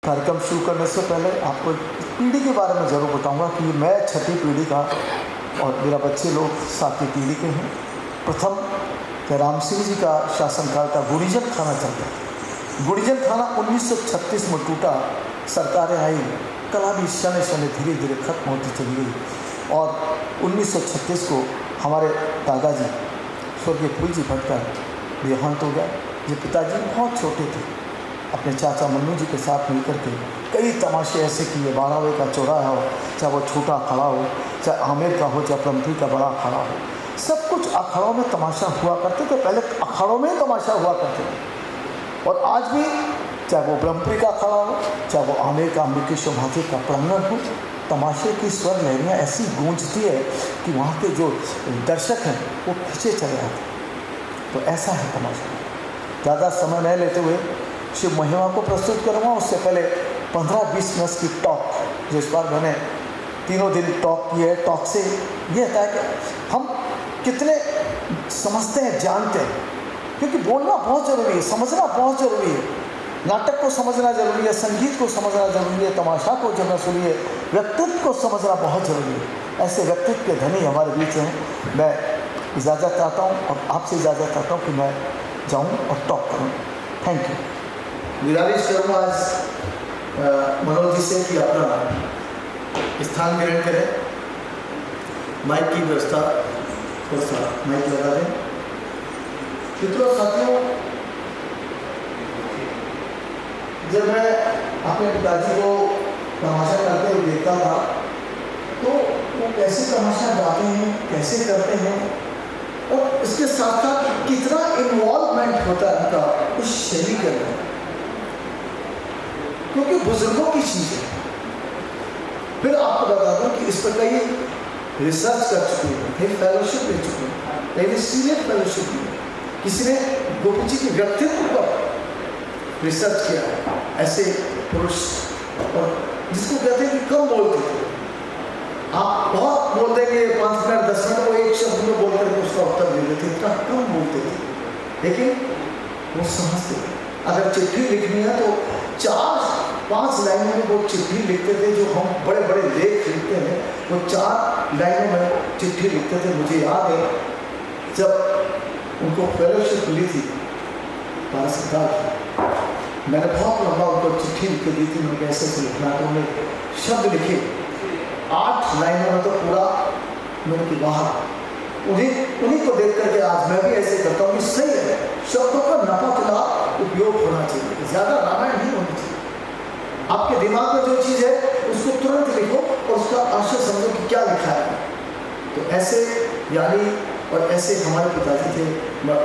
कार्यक्रम शुरू करने से पहले आपको पीढ़ी के बारे में ज़रूर बताऊंगा कि मैं छठी पीढ़ी का और मेरा बच्चे लोग सातवीं पीढ़ी के हैं। प्रथम राम सिंह जी का शासनकाल का गुड़ीजन थाना चलता है। गुड़ीजन थाना 1936 में टूटा, सरकारें आई, कला भी शने शने धीरे धीरे खत्म होती चली गई और 1936 को हमारे दादाजी स्वर्गीय फूलजी भट्ट का देहांत हो गया। ये पिताजी बहुत छोटे थे, अपने चाचा मन्नू जी के साथ मिलकर के कई तमाशे ऐसे किए। 12वें का चौराहा हो, चाहे वो छोटा अखाड़ा हो, चाहे आमेर का हो, चाहे ब्रह्मपुरी का बड़ा अखाड़ा हो, सब कुछ अखाड़ों में तमाशा हुआ करते थे। पहले अखाड़ों में तमाशा हुआ करते थे और आज भी चाहे वो ब्रह्मपुरी का अखाड़ा हो, चाहे वो आमेर का अम्बिकेश्वर महादेव का प्रांगण हो, तमाशे की स्वर लहरियाँ ऐसी गूंजती है कि वहाँ के जो दर्शक हैं वो खींचे चले आते हैं। तो ऐसा है तमाशा। ज़्यादा समय नहीं लेते हुए शिव महिमा को प्रस्तुत करूँगा। उससे पहले 15-20 मिनट की टॉक, जो इस बार मैंने तीनों दिन टॉक की है। टॉक से ये होता है कि हम कितने समझते हैं, जानते हैं, क्योंकि बोलना बहुत ज़रूरी है, समझना बहुत ज़रूरी है। नाटक को समझना ज़रूरी है, संगीत को समझना ज़रूरी है, तमाशा को समझना ज़रूरी है, व्यक्तित्व को समझना बहुत ज़रूरी है। ऐसे व्यक्तित्व के धनी हमारे बीच हैं। मैं इजाज़त चाहता हूँ और आपसे इजाज़त चाहता हूँ कि मैं जाऊँ और टॉक करूँ। Thank you. गुजारिश करूँगा आज मनोज जी से कि अपना स्थान ग्रहण करें। माइक की व्यवस्था थोड़ा सा माइक लगा दें। मित्रों, साथियों, जब मैं अपने पिताजी को तमाशा करते हुए देखता था तो वो कैसे तमाशा गाते हैं, कैसे करते हैं और इसके साथ साथ कितना इन्वॉल्वमेंट होता है उनका उस शैली के अंदर, क्योंकि बुजुर्गों की चीज़ है। फिर आपको बता दूं कि इस पर कई रिसर्च कर चुके हैं, कई फेलोशिप ले चुके हैं, कई सीनियर फेलोशिप ली है। किसी ने गोपी जी के व्यक्तित्व पर रिसर्च किया है। ऐसे पुरुष और जिसको कहते हैं कि कम बोलते थे, आप बहुत बोल देंगे 5 मिनट 10 मिनट, वो एक शब्द में बोल करके उसका उत्तर दे देते, इतना कम बोलते थे, लेकिन वो समझते थे। अगर चिट्ठी लिखनी है तो 4-5 लाइनों में वो चिट्ठी लिखते थे। जो हम बड़े बड़े लेख लिखते हैं वो 4 लाइनों में चिट्ठी लिखते थे। मुझे याद है जब उनको फेलोशिप मिली थी भारत सरकार की, मैंने बहुत लंबा उनको चिट्ठी लिख के दी थी। मैंने कैसे से लिखना, तो उन्होंने शब्द लिखे 8 लाइनों में, तो पूरा मन की बात। उन्हीं को देख करके आज मैं भी ऐसे करता हूँ कि सही है, शब्दों का नपा उपयोग होना चाहिए, ज़्यादा रामायण नहीं होनी चाहिए। आपके दिमाग में जो चीज़ है उसको तुरंत लिखो और उसका आशय समझो कि क्या लिखा है। तो ऐसे यानी और ऐसे हमारे पिताजी थे। मैं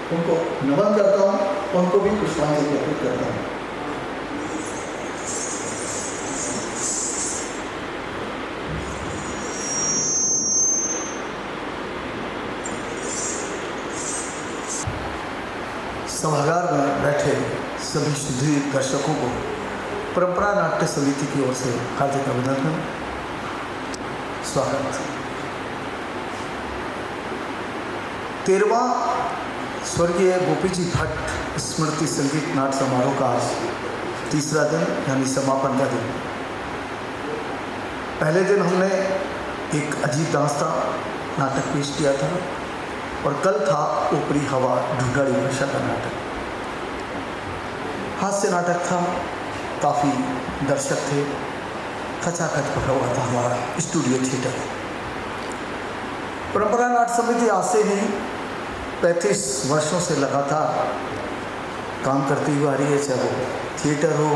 उनको नमन करता हूँ, उनको भी पुष्पांजलि अर्पित करता हूँ। सभागार में बैठे सभी सुधीर दर्शकों को परंपरा नाट्य समिति की ओर से हार्दिक अभिनंदन, स्वागत। 13वां स्वर्गीय गोपी जी भट्ट स्मृति संगीत नाट्य समारोह का आज तीसरा दिन यानी समापन का दिन। पहले दिन हमने एक अजीब दास्तां नाटक पेश किया था और कल था ऊपरी हवा ढूंढाड़ी भाषा का नाटक। हास्य नाटक था, काफ़ी दर्शक थे, खचाखच भरा हुआ था हमारा स्टूडियो थिएटर। परंपरा नाट्य समिति आज से नहीं 35 वर्षों से लगातार काम करती हुई आ रही है। चाहे वो थिएटर हो,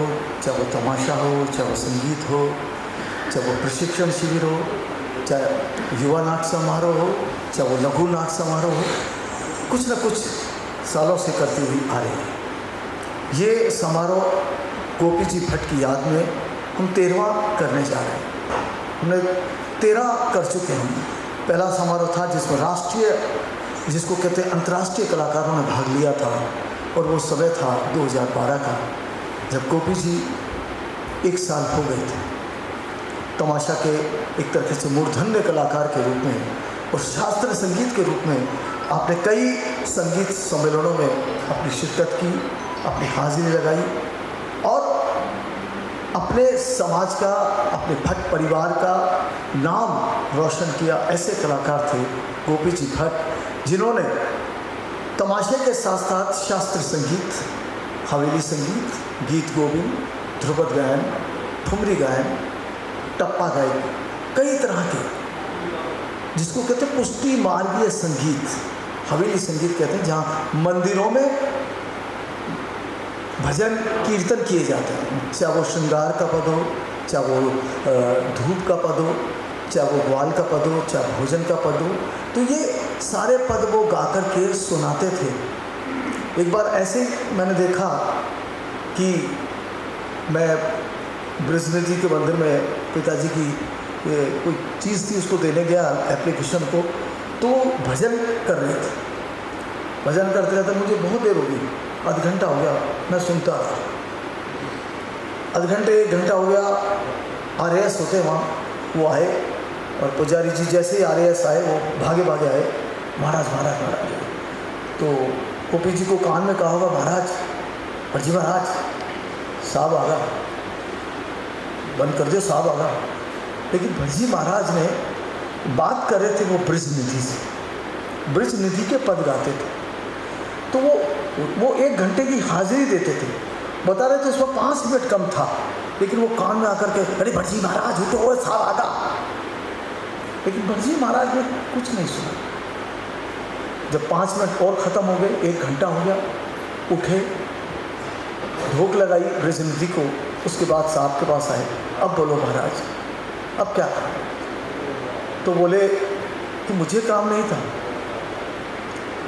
चाहे वो तमाशा हो, चाहे वो संगीत हो, चाहे वो प्रशिक्षण शिविर हो, चाहे युवा नाट्य समारोह हो, चाहे वो लघु नाट्य समारोह हो, कुछ न कुछ सालों से करती हुई आ रही है। ये समारोह गोपी जी भट्ट की याद में हम 13वां करने जा रहे हैं। हमने 13 कर चुके हैं। पहला समारोह था जिसमें राष्ट्रीय, जिसको कहते हैं अंतर्राष्ट्रीय कलाकारों ने भाग लिया था, और वो समय था 2012 का, जब गोपी जी 1 साल हो गए थे। तमाशा के एक तरह से मूर्धन्य कलाकार के रूप में और शास्त्रीय संगीत के रूप में आपने कई संगीत सम्मेलनों में अपनी शिरकत की, अपनी हाजिरी लगाई और अपने समाज का, अपने भट्ट परिवार का नाम रोशन किया। ऐसे कलाकार थे गोपी जी भट्ट, जिन्होंने तमाशे के साथ साथ शास्त्रीय संगीत, हवेली संगीत, गीत गोविंद, ध्रुपद गायन, ठुमरी गायन, टप्पा गायन, कई तरह के, जिसको कहते हैं पुष्टि मार्गीय संगीत, हवेली संगीत कहते हैं, जहाँ मंदिरों में भजन कीर्तन किए जाते हैं, चाहे वो श्रृंगार का पद हो, चाहे वो धूप का पद हो, चाहे वो ग्वाल का पद हो, चाहे भोजन का पद हो, तो ये सारे पद वो गा कर के सुनाते थे। एक बार ऐसे मैंने देखा कि मैं ब्रजनिधि के मंदिर में पिताजी की कोई चीज़ थी, उसको देने गया एप्लीकेशन को, तो भजन कर रहे थे। भजन करते रहते मुझे बहुत देर हो गई, आध घंटा हो गया मैं सुनता था, आध घंटे 1 घंटा हो गया। RAS होते वहाँ, वो आए और पुजारी जी जैसे ही RAS आए वो भागे भागे आए, महाराज महाराज महाराज। तो गोपी जी को कान में कहा होगा, महाराज भटजी महाराज साहब आ गया, बंद कर दो साहब आ गया। लेकिन भटजी महाराज ने बात कर रहे थे वो ब्रजनिधि से, ब्रजनिधि के पद गाते थे। तो वो 1 घंटे की हाजिरी देते थे, बता रहे थे उसमें 5 मिनट कम था, लेकिन वो कान में आकर के अरे भटजी महाराज उठो और साहब आ गया। लेकिन भटजी महाराज ने कुछ नहीं सुना। जब 5 मिनट और ख़त्म हो गए, 1 घंटा हो गया, उठे, भोग लगाई ब्रजनिधि को, उसके बाद साहब के पास आए, अब बोलो महाराज अब क्या करें? तो बोले कि मुझे काम नहीं था,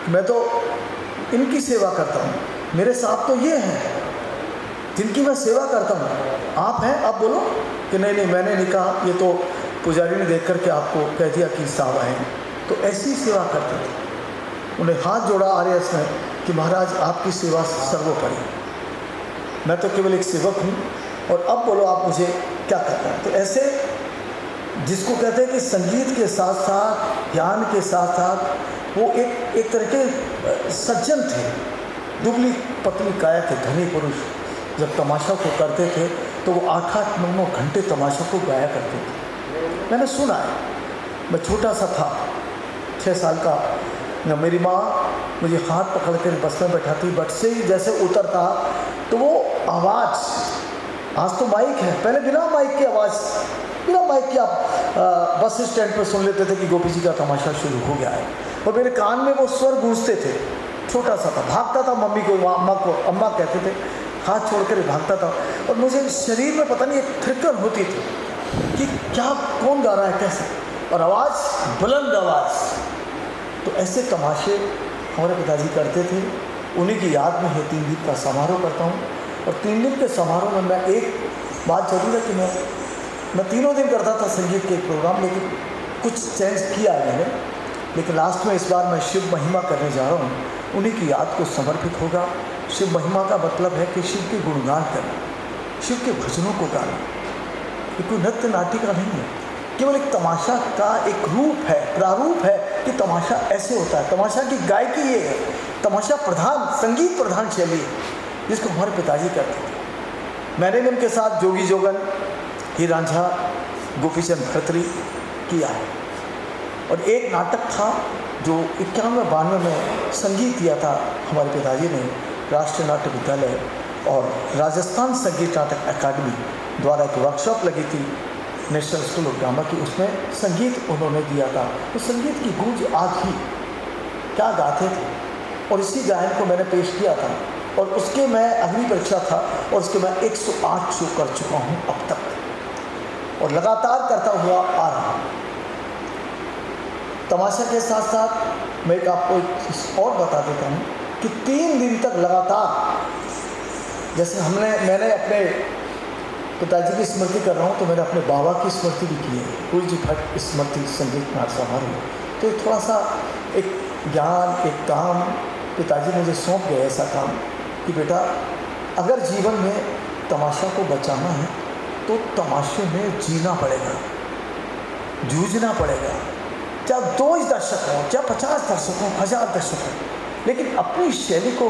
मैं तो इनकी सेवा करता हूँ, मेरे साहब तो ये हैं जिनकी मैं सेवा करता हूँ, आप हैं अब बोलो। कि नहीं नहीं मैंने नहीं कहा, ये तो पुजारी ने देख करके आपको कह दिया कि साहब आए हैं। तो ऐसी सेवा करते थे। उन्हें हाथ जोड़ा RAS ने कि महाराज आपकी सेवा सर्वोपरि, मैं तो केवल एक सेवक हूँ, और अब बोलो आप मुझे क्या करना है। तो ऐसे जिसको कहते हैं कि संगीत के साथ साथ, ज्ञान के साथ साथ वो एक तरह के सज्जन थे, दुबली पतली काया के धनी पुरुष। जब तमाशा को करते थे तो वो 8-8, 9-9 घंटे तमाशा को गाया करते थे। मैंने सुना है, मैं छोटा सा था, 6 साल का। मेरी माँ मुझे हाथ पकड़ कर बस में बैठाती, बट से ही जैसे उतरता तो वो आवाज़, आज तो माइक है, पहले बिना माइक की आवाज़, बिना माइक की आप बस स्टैंड पर सुन लेते थे कि गोपी जी का तमाशा शुरू हो गया है, और मेरे कान में वो स्वर गूंजते थे। छोटा सा था, भागता था मम्मी को, अम्मा को, अम्मा कहते थे, हाथ छोड़ कर भागता था, और मुझे शरीर में पता नहीं एक थिरकन होती थी कि क्या, कौन गा रहा है कैसे, और आवाज़, बुलंद आवाज़। तो ऐसे तमाशे हमारे पिताजी करते थे। उन्हीं की याद में है 3 दिन का समारोह करता हूँ, और 3 दिन के समारोह में मैं एक बात जरूर है कि मैं 3 दिन करता था संगीत के प्रोग्राम, लेकिन कुछ चेंज किया मैंने। लेकिन लास्ट में इस बार मैं शिव महिमा करने जा रहा हूँ, उन्हीं की याद को समर्पित होगा। शिव महिमा का मतलब है कि शिव के गुणगान करना, शिव के भजनों को गाना। ये कोई नृत्य नाटिका नहीं है, केवल एक तमाशा का एक रूप है, प्रारूप है कि तमाशा ऐसे होता है। तमाशा की गायकी ये है, तमाशा प्रधान, संगीत प्रधान शैली है, जिसको हमारे पिताजी करते थे। मैंने भी उनके साथ जोगी जोगन, हीर रांझा, गोपीचंद भरतरी किया है। और एक नाटक था जो 91-92 में संगीत दिया था हमारे पिताजी ने, राष्ट्रीय नाट्य विद्यालय और राजस्थान संगीत नाटक अकादमी द्वारा एक वर्कशॉप लगी थी नेशनल स्कूल ऑफ ड्रामा की, उसमें संगीत उन्होंने दिया था। तो संगीत की गूंज आज ही, क्या गाते थे, और इसी गायन को मैंने पेश किया था, और उसके मैं अग्नि परीक्षा था, और उसके मैं 108 शो कर चुका हूँ अब तक, और लगातार करता हुआ आ रहा हूँ। तमाशा के साथ साथ मैं आपको एक चीज़ और बता देता हूँ कि 3 दिन तक लगातार, जैसे मैंने अपने पिताजी की स्मृति कर रहा हूँ, तो मैंने अपने बाबा की स्मृति भी की है, कुल जी भट्ट स्मृति संगीत नाट्य समारोह। तो थोड़ा सा एक ज्ञान, एक काम पिताजी मुझे सौंप गए, ऐसा काम कि बेटा अगर जीवन में तमाशा को बचाना है तो तमाशे में जीना पड़ेगा, जूझना पड़ेगा। चाहे 2 दर्शक हों, चाहे 50 दर्शक हों, 1000 दर्शक हों, लेकिन अपनी शैली को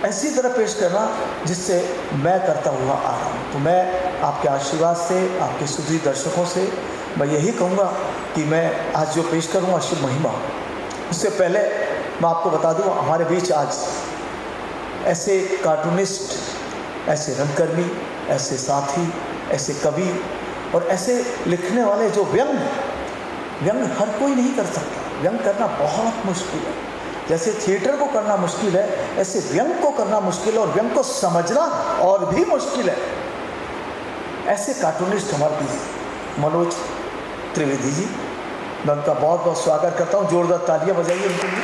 ऐसी तरह पेश करना जिससे मैं करता हुआ आ रहा हूँ। तो मैं आपके आशीर्वाद से, आपके सुधी दर्शकों से मैं यही कहूँगा कि मैं आज जो पेश करूँगा शिव महिमा, उससे पहले मैं आपको बता दूँ हमारे बीच आज ऐसे कार्टूनिस्ट, ऐसे रंगकर्मी, ऐसे साथी, ऐसे कवि और ऐसे लिखने वाले जो व्यंग हर कोई नहीं कर सकता। व्यंग करना बहुत मुश्किल है। जैसे थिएटर को करना मुश्किल है, ऐसे व्यंग को करना मुश्किल है और व्यंग को समझना और भी मुश्किल है। ऐसे कार्टूनिस्ट हमारे बीच मनोज त्रिवेदी जी, मैं उनका बहुत बहुत स्वागत करता हूँ। जोरदार तालियां बजाइए उनके लिए।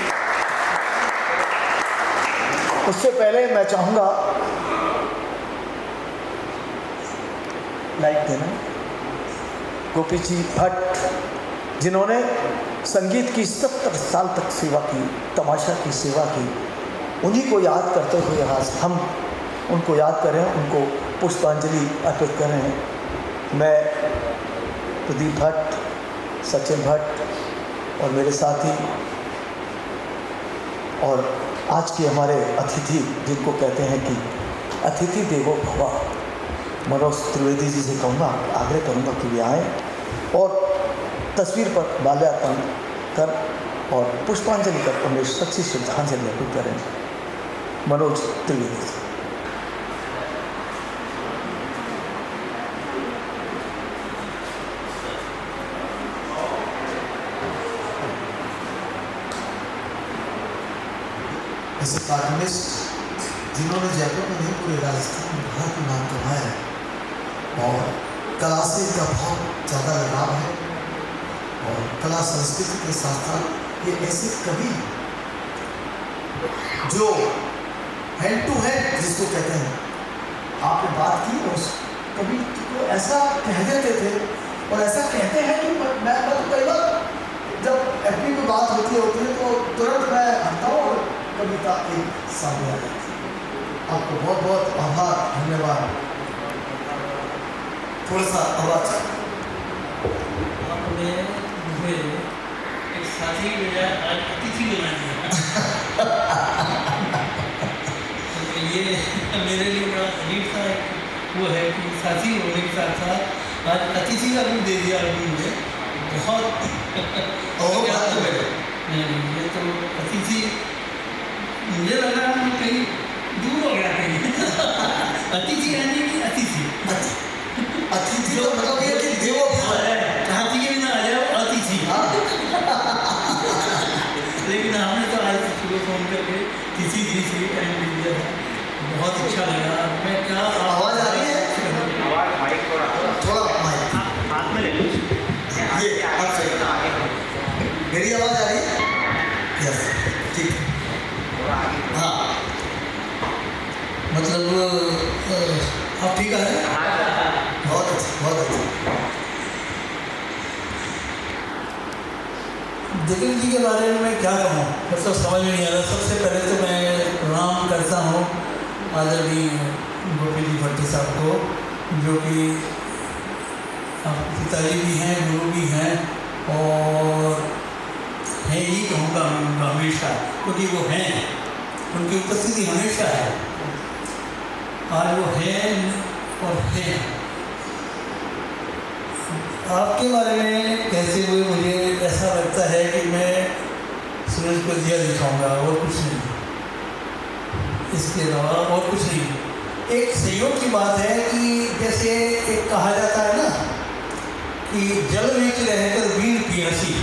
उससे पहले मैं चाहूँगा लाइक देना गोपी जी भट्ट, जिन्होंने संगीत की 70 साल तक सेवा की, तमाशा की सेवा की, उन्हीं को याद करते हुए आज हम उनको याद कर रहे हैं, उनको पुष्पांजलि अर्पित कर रहे हैं। मैं प्रदीप भट्ट, सचिन भट्ट और मेरे साथी और आज के हमारे अतिथि, जिनको कहते हैं कि अतिथि देवो भव, मनोज त्रिवेदी जी से कहूँगा, आग्रह करूँगा कि वे आएँ और तस्वीर पर माल्यार्पण कर और पुष्पांजलि कर उन्हें सच्ची श्रद्धांजलि अर्पित करें। मनोज त्रिवेदी जी। ऐसे कार्टूनिस्ट जिन्होंने जयपुर में नहीं पूरे राजस्थान में भारत में नाम कमाया है और कला से इनका बहुत ज़्यादा लगाव है और कला संस्कृति के साथ साथ ये ऐसे कवि जो हैंड टू हैंड जिसको कहते हैं, आपने बात की उस कवि को ऐसा कह देते थे और ऐसा कहते हैं कि मैं तो कई बार जब एफबी में बात होती है तो तुरंत मैं हटता हूँ और कविता एक सामने आ जाती है। आपको बहुत बहुत आभार, धन्यवाद। थोड़ा सा आवाज आपने मुझे एक साथी के बजाय आज अतिथि बना दिया। तो ये मेरे लिए बड़ा अजीब सा वो है कि साथी होने के साथ साथ आज अतिथि का रूप दे दिया आपने मुझे। बहुत ये तो अतिथि मुझे लग रहा है कहीं दूर हो गया कहीं। अतिथि यानी कि अतिथि अतिथि तो मतलब ये कि देवो भव है, हाथी के बिना आ जाओ अतिथि। लेकिन हमने तो आज सुबह फोन करके किसी दी थी दिया था, बहुत अच्छा लगा। मैं क्या आवाज आ रही है? आवाज माइक थोड़ा माइक हाथ में ले लो। ये आप सही मेरी आवाज आ रही है? यस, ठीक। हाँ, मतलब आप ठीक है? बहुत अच्छा, बहुत अच्छा। दिलीप जी के बारे में मैं क्या कहूँ, मतलब समझ में नहीं आ रहा। सबसे पहले तो मैं प्रणाम करता हूँ आदरणीय गोपी जी भट्ट साहब को, जो कि पिताजी भी हैं, गुरु भी हैं और हैं ही कहूँगा उनका हमेशा, क्योंकि वो हैं, उनकी उपस्थिति हमेशा है। आज वो हैं और हैं। आपके बारे में कहते हुए मुझे ऐसा लगता है कि मैं सूरज को दिया दिखाऊंगा और कुछ नहीं, इसके अलावा और कुछ नहीं। एक सहयोग की बात है कि जैसे एक कहा जाता है ना कि जल में रहकर वीर प्यासी,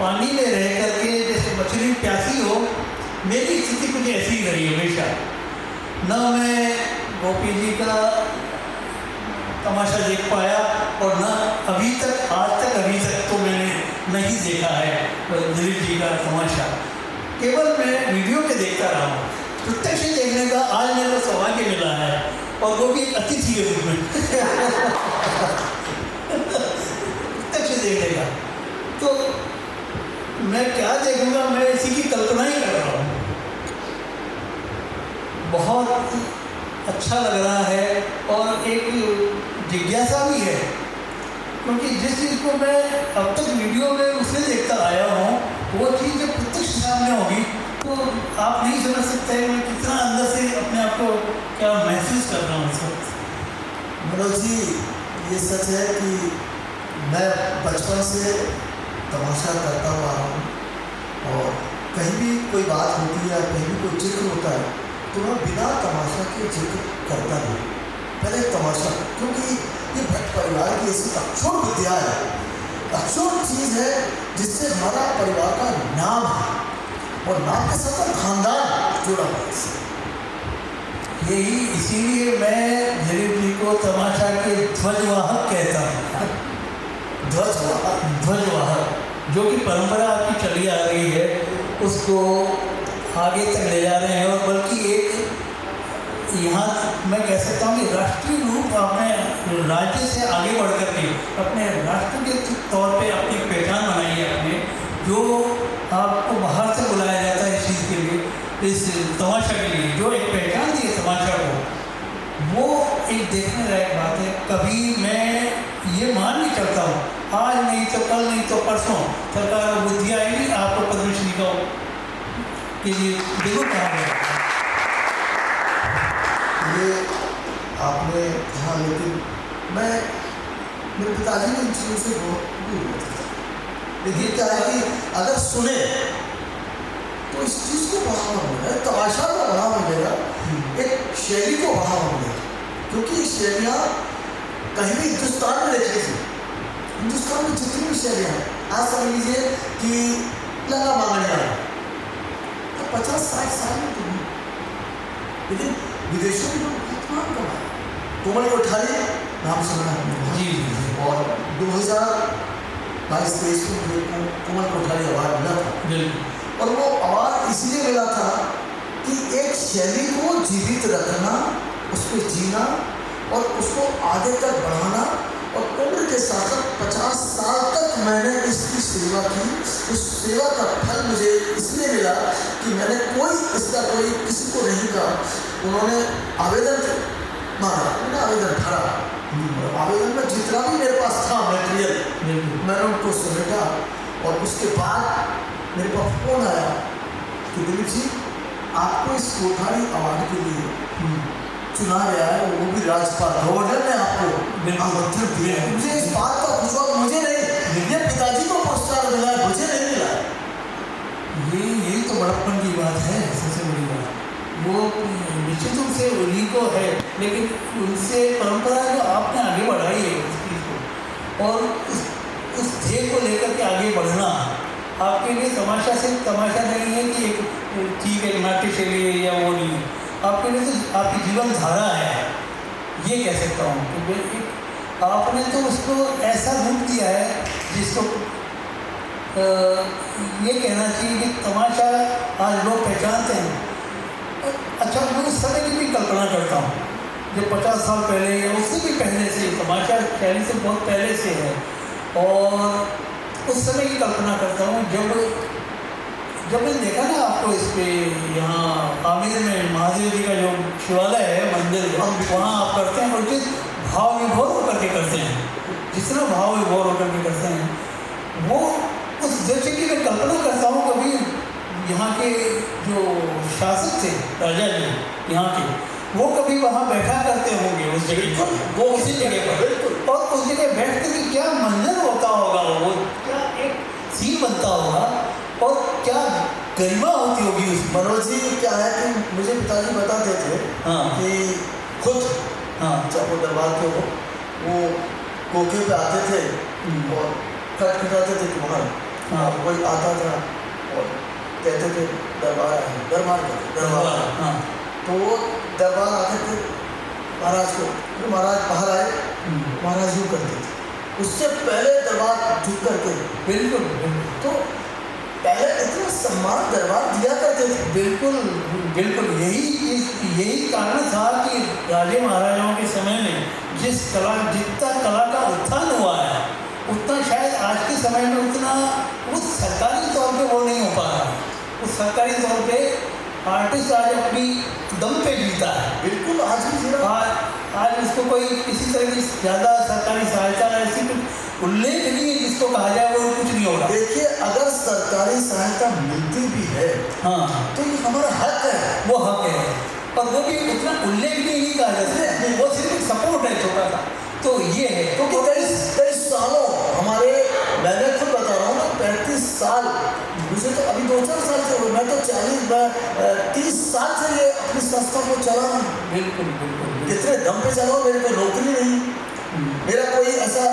पानी में रह करके जैसे मछली प्यासी हो, मेरी स्थिति कुछ ऐसी ही रही हमेशा। न मैं गोपी जी का तमाशा देख पाया और न अभी तक, आज तक अभी तक तो मैंने नहीं देखा है दिलीप जी का तमाशा। केवल मैं वीडियो पे देखता रहा हूँ। प्रत्यक्ष देखने का आज मेरे को सौभाग्य मिला है और वो भी एक अतिथि के रूप में प्रत्यक्ष देखने का। तो मैं क्या देखूँगा, मैं इसी की कल्पना ही कर रहा हूँ। बहुत अच्छा लग रहा है और एक जिज्ञासा भी है, क्योंकि जिस चीज़ को मैं अब तक वीडियो में उसे देखता आया हूँ, वो चीज़ जब प्रत्यक्ष सामने होगी तो आप नहीं समझ सकते हैं मैं कितना अंदर से अपने आप को क्या महसूस कर रहा हूँ इस वक्त। मनोज जी, ये सच है कि मैं बचपन से तमाशा करता हुआ रहा हूँ और कहीं भी कोई बात होती है, कहीं भी कोई जिक्र होता है तो मैं बिना तमाशा के जिक्र करता नहीं, पहले तमाशा, क्योंकि ये भट्ट परिवार की ऐसी अक्षुण विद्या है, अक्षुण चीज़ है जिससे हमारा परिवार का नाम है और नाम के साथ खानदान जुड़ा हुआ है इससे। यही इसीलिए मैं दिलीप जी को तमाशा के ध्वजवाहक कहता हूँ। ध्वजवाहक जो कि परंपरा आपकी चली आ रही है उसको आगे तक ले जा रहे हैं और बल्कि एक यहाँ मैं कह सकता हूँ कि राष्ट्रीय रूप आपने राज्य से आगे बढ़ कर के अपने राष्ट्र के तौर पे अपनी पहचान बनाई है अपने, जो आपको बाहर से बुलाया जाता है इस चीज़ के लिए, इस तमाशा के लिए जो एक पहचान दी है तमाशा को, वो एक देखने लायक बात है। कभी मैं ये मान नहीं करता हूँ आज नहीं तो कल नहीं तो परसों सरकार को बुद्धि आएगी आपको पद्मश्री का के लिए जरूर कहा गया। ये आपने कहा, लेकिन मैं मेरे पिताजी ने इन चीज़ों से बहुत दूर रहते थे। लेकिन क्या है कि अगर सुने तो इस चीज़ को बढ़ावा मिलेगा, तमाशा को बढ़ावा मिलेगा, एक शैली को बढ़ावा मिलेगा, क्योंकि शैलियाँ कहीं भी हिंदुस्तान में देखी थी, हिंदुस्तान में जितनी भी शैलियाँ हैं, आज समझ लीजिए कि लगा मांगने आए तो 50-60 साल में तो नहीं, लेकिन विदेशों में लोग बहुत नाम कमाए। कोमल कोठारी नाम सुना है जी और 2022-23 में मुझे कोमल कोठारी अवार्ड मिला था बिल्कुल। और वो अवार्ड इसलिए मिला था कि एक शैली को जीवित रखना, उस पर जीना और उसको आगे तक बढ़ाना, और उम्र के साथ 50 साल तक मैंने इसकी सेवा की। उस सेवा का फल मुझे इसलिए मिला कि मैंने कोई किसी को नहीं कहा, उन्होंने आवेदन मांगा, मैंने आवेदन भरा, आवेदन में जितना भी मेरे पास था मटेरियल मैंने उनको समेटा और उसके बाद मेरे पास फोन आया कि दिलीप जी आपको इस कोठारी अवार्ड के लिए चुना गया है, वो भी राज्यपाल गवर्नर ने आपको आमंत्रण दिया है। मुझे इस बात का खुश हुआ, मुझे नहीं, ये पिताजी को पुरस्कार मिला है, मुझे नहीं मिला। यही तो बड़प्पन की बात है, सबसे बड़ी बात। वो निश्चित रूप से उन्हीं को है, लेकिन उनसे परंपरा जो आपने आगे बढ़ाई है उस चीज़ को, और उस ध्येय को लेकर के आगे बढ़ना आपके लिए तमाशा सिर्फ तमाशा नहीं है कि एक ठीक है नाट्य शैली है या वो नहीं है, आपके लिए तो आपकी जीवन धारा है, ये कह सकता हूँ कि आपने तो उसको ऐसा रूप दिया है जिसको ये कहना चाहिए कि तमाशा आज लोग पहचानते हैं। अच्छा, मैं उस समय की भी कल्पना करता हूँ जो 50 साल पहले या उससे भी पहले से तमाशा शैली से बहुत पहले से है, और उस समय की कल्पना करता हूँ जब मैंने देखा ना आपको इस पे यहाँ आमिर में महादेव जी का जो शिवालय है मंदिर, वहाँ आप करते हैं और जिस भाव विभोर होकर के करते हैं, जितना भाव विभोर होकर के करते हैं, वो उस दृश्य की मैं कल्पना करता हूँ। कभी यहाँ के जो शासक थे राजा जी यहाँ के, वो कभी वहाँ बैठा करते होंगे उस जगह पर, वो उसी जगह पर, और उस जगह बैठ कर के क्या मंजर होता होगा, वो क्या एक सीन बनता होगा और क्या गरिमा होती होगी उस। मनोज जी क्या है कि मुझे पिताजी बताते थे कि खुद जब वो दरबार के वो कोके पे आते थे और खटखटाते थे कि वहाँ कोई आता था और कहते थे दरबार तो वो दरबार आते थे महाराज को, महाराज बाहर आए, महाराज यूँ करते थे, उससे पहले दरबार झुक करके, बिल्कुल तो पहले इतना सम्मान दरबार दिया करते थे। बिल्कुल बिल्कुल, यही कारण था कि राजे महाराजाओं के समय में जितना कला का उत्थान हुआ है, उतना शायद आज के समय में उतना वो सरकारी तौर पे वो नहीं हो पा रहा है। उस सरकारी तौर पे आर्टिस्ट आज अपनी दम पे जीता है। बिल्कुल, आज भी आज उसको कोई किसी तरह की ज़्यादा सरकारी सहायता ऐसी कुछ उल्लेखनीय जिसको कहा जाए वो कुछ नहीं होगा। देखिए, अगर सरकारी सहायता मिलती भी है हाँ, तो ये हमारा हक है। वो हक है, और वो भी उतना उल्लेखनीय नहीं कहा जाता है, वो सिर्फ एक सपोर्ट है छोटा सा। तो ये है, क्योंकि कई सालों हमारे, मैंने खुद बता रहा हूँ ना, 35 साल, मुझे तो अभी 2-4 साल से हुए, मैं तो 30 साल से ये अपनी संस्था को चला रहा हूँ। बिल्कुल बिल्कुल कितने दम पे चलाओ, मेरे को नौकरी नहीं, मेरा कोई ऐसा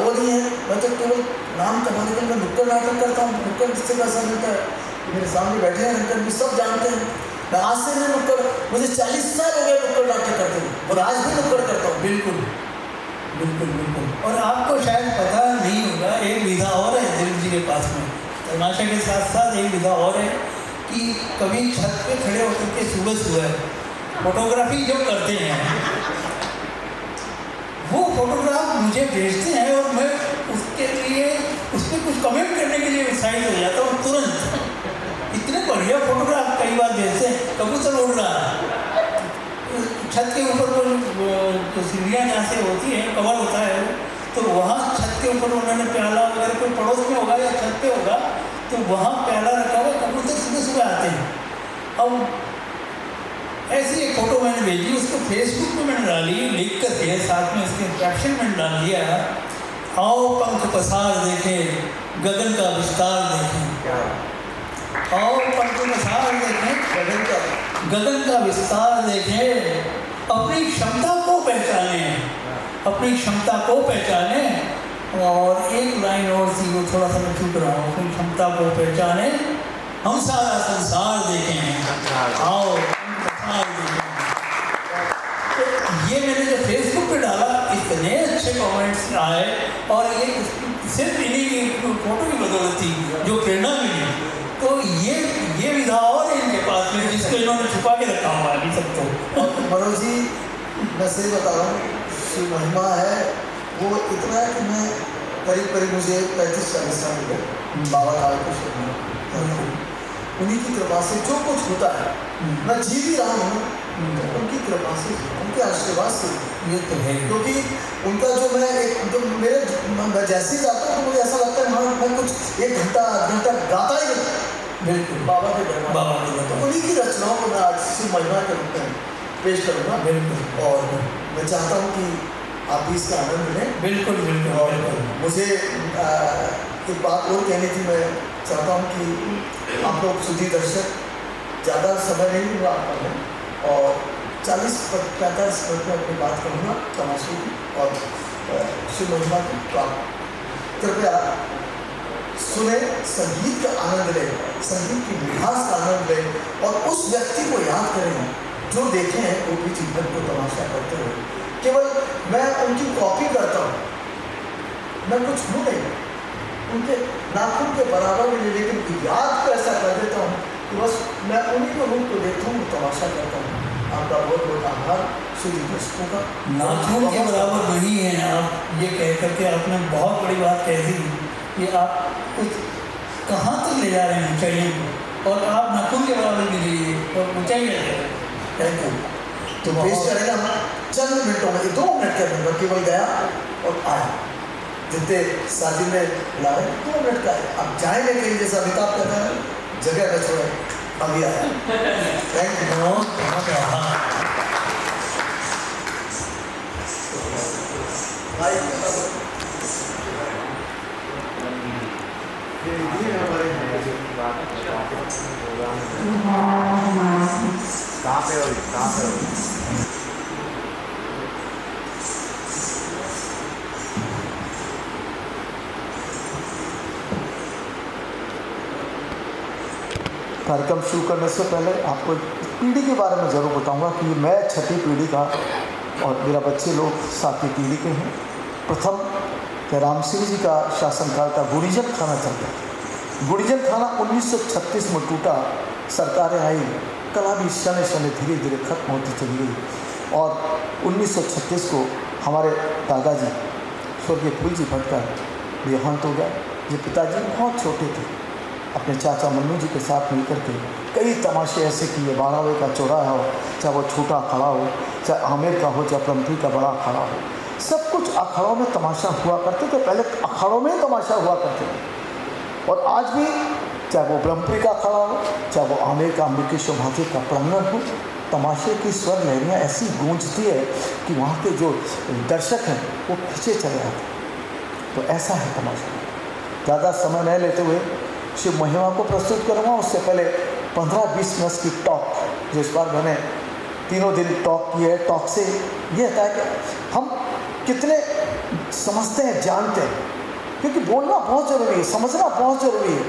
वो नहीं है, मैं तो केवल नाम कमाने के लिए नुक्कड़ नाटक करता हूँ। नुक्कड़ से पैसा मिलता है, मेरे सामने बैठे हैं अंकल भी, सब जानते हैं। मैं आज से नहीं नुक्कड़, मुझे 40 साल हो गए नुक्कड़ नाटक करते हुए, और आज भी नुक्कड़ करता हूँ। बिल्कुल बिल्कुल बिल्कुल। और आपको शायद पता नहीं होगा, एक विधा और है दिलीप जी के पास में, तमाशा के साथ साथ एक विधा और है कि कभी छत पे खड़े होकर के सुबह फोटोग्राफी जब करते हैं, वो फोटोग्राफ मुझे भेजते हैं और मैं उसके लिए उस पर कुछ कमेंट करने के लिए एक्साइट हो जाता हूँ तुरंत। इतने बढ़िया फोटोग्राफ कई बार भेजते हैं, कबूतर उड़ रहा है छत के ऊपर, वो सीढ़ियाँ जहाँ से होती है, कवर होता है, तो वहाँ छत के ऊपर उन्होंने प्याला वगैरह कोई पड़ोस में होगा या छत पे होगा, तो वहाँ प्याला रखा हुआ, कबूतर सुबह आते हैं। अब ऐसी एक फ़ोटो मैंने भेजी, उसको फेसबुक पे मैंने डाली, लिख कर के साथ में उसके कैप्शन मैंने डाल दिया, आओ पंख पसार देखें, गगन का विस्तार देखें। आओ पंख पसार देखें, गगन का विस्तार देखें, अपनी क्षमता को पहचाने, अपनी क्षमता को पहचाने। और एक लाइन और थी, वो थोड़ा सा मैं चुप रहा हूँ, अपनी क्षमता को पहचाने, हम सारा संसार देखें, आओ पसार देखें। तो ये मैंने जो फेसबुक पे डाला, इतने अच्छे कमेंट्स आए, और ये सिर्फ इन्हीं की फोटो की बदौलत थी जो प्रेरणा मिली। तो ये विधा और है इनके पास में, जिसको इन्होंने छुपा के रखा हुआ अभी तक तो। और मनोज जी, मैं सही बता रहा हूँ, श्री महिमा है वो इतना है कि मैं करीब मुझे 35-40 साल हो गए बाबा लाल कृष्ण, उन्हीं की कृपा से जो कुछ होता है, मैं जी भी रहा हूँ, तो उनकी कृपा से, उनके आशीर्वाद से। ये तो है, क्योंकि उनका जो मैं जैसे ही जाता हूँ तो मुझे ऐसा लगता है हाँ मैं कुछ 1 घंटा गाता ही नहीं। बिल्कुल बाबा के दरबार, बाबा के दरबार, तो उन्हीं की रचनाओं को मैं आज श्री महिमा के रूप में पेश करूँगा। बिल्कुल, और मैं चाहता हूँ कि आप भी इसका आनंद लें। बिल्कुल बिल्कुल। और मुझे एक बात और कहनी थी, मैं चाहता हूँ कि आप लोग सुधी दर्शक, ज़्यादा समय नहीं हुआ आपका मैं, और 40-45 मिनट में अपनी बात करूँगा तमाशे की और श्री महिमा की। तो आप कृपया सुने, संगीत का आनंद लें, संगीत की मिठास का आनंद लें, और उस व्यक्ति को याद करें जो देखे हैं गोपी जीवन को तमाशा करते हुए। केवल मैं उनकी कॉपी करता हूँ, मैं कुछ हूँ नहीं, उनके नाखून के बराबर में, लेकिन याद को ऐसा कर देता हूँ कि बस मैं उन्हीं को रूप को देखता हूँ, तमाशा करता हूँ। आपका बहुत बहुत आभार श्री दर्शकों का। नाखून के बराबर नहीं है आप, ये कह करके आपने बहुत बड़ी बात कह दी कि आप कुछ कहाँ तक ले जा रहे हैं ऊँचाइयों को, और आप नाखून के बराबर भी लीजिए और ऊँचाई ले जाए। Thank you. तो पेश करेगा हम चंद मिनटों में, 2 मिनट के अंदर केवल गया और आया, जितने साजिद ने ला रहे 2 मिनट का है। अब जाएंगे कहीं, जैसा अमिताभ कहता है, जगह न छोड़े, अभी आया। Thank you. कहाँ पे हो? कार्यक्रम शुरू करने से पहले आपको पीढ़ी के बारे में ज़रूर बताऊंगा कि मैं 6ठी पीढ़ी का और मेरा बच्चे लोग 7वीं पीढ़ी के हैं। प्रथम राम सिंह जी का शासनकाल था, गुड़ीजन खाना चलता था। गुड़ीजन खाना 1936 में टूटा, सरकारें आई, कला भी शने शने धीरे धीरे खत्म होती चली गई, और 1936 को हमारे दादाजी स्वर्गीय फूल जी भट्ट का देहांत हो गया। ये पिताजी बहुत छोटे थे, अपने चाचा मन्नू जी के साथ मिलकर के कई तमाशे ऐसे किए। 12वें का चौराहा हो, चाहे वो छोटा खड़ा हो, चाहे आमेर का हो, चाहे परमपुर का बड़ा खड़ा हो, सब कुछ अखाड़ों में तमाशा हुआ करते थे, पहले अखाड़ों में ही तमाशा हुआ करते थे। और आज भी चाहे वो ब्रह्मपुरी का अखाड़ा हो, चाहे वो आमेर का अम्बिकेश्वर महादेव का प्रांगण हो, तमाशे की स्वर लहरियाँ ऐसी गूंजती है कि वहाँ के जो दर्शक हैं वो खींचे चले आते हैं। तो ऐसा है तमाशा। ज़्यादा समय नहीं लेते हुए शिव महिमा को प्रस्तुत करूँगा। उससे पहले 15-20 मिनट की टॉक, जो इस बार मैंने 3 दिन टॉक की है। टॉक से ये होता है कि हम कितने समझते हैं, जानते हैं, क्योंकि बोलना बहुत ज़रूरी है, समझना बहुत ज़रूरी है।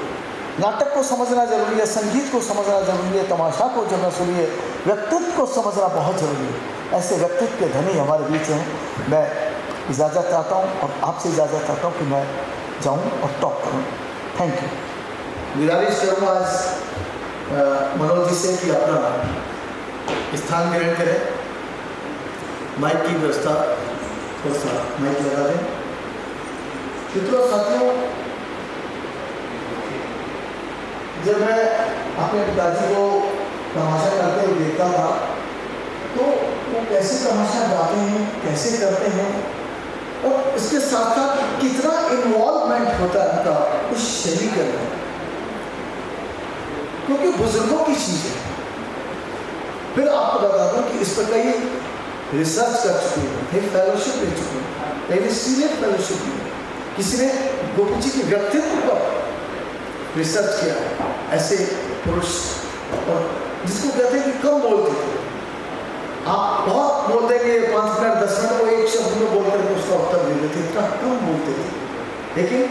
नाटक को समझना ज़रूरी है, संगीत को समझना ज़रूरी है, तमाशा को समझना ज़रूरी है, व्यक्तित्व को समझना बहुत ज़रूरी है। ऐसे व्यक्तित्व के धनी हमारे बीच हैं। मैं इजाज़त चाहता हूँ और आपसे इजाज़त चाहता हूँ कि मैं जाऊँ और टॉक करूँ। Thank you. गुजारिश करूँगा आज मनोज जी से कि अपना स्थान ग्रहण करें। माइक की व्यवस्था, थोड़ा सा माइक लगा दें। मित्रों, साथियों, जब मैं अपने पिताजी को तमाशा करते हुए देखता था तो वो कैसे तमाशा गाते हैं, कैसे करते हैं, और इसके साथ साथ कितना इन्वॉल्वमेंट होता है उनका उस शैली के अंदर, क्योंकि बुजुर्गों की चीज़ है। फिर आपको बता दूं कि इस पर कई रिसर्च कर चुके हैं, कई फेलोशिप ले चुके हैं, कई सीनियर फेलोशिप ली है। किसी ने गोपी जी के व्यक्तित्व पर रिसर्च किया है। ऐसे पुरुष, और जिसको कहते हैं कि कम बोलते थे। आप बहुत बोल देंगे 5 मिनट 10 मिनट, वो एक शब्द में बोल करके उसका उत्तर दे देते, इतना कम बोलते थे, लेकिन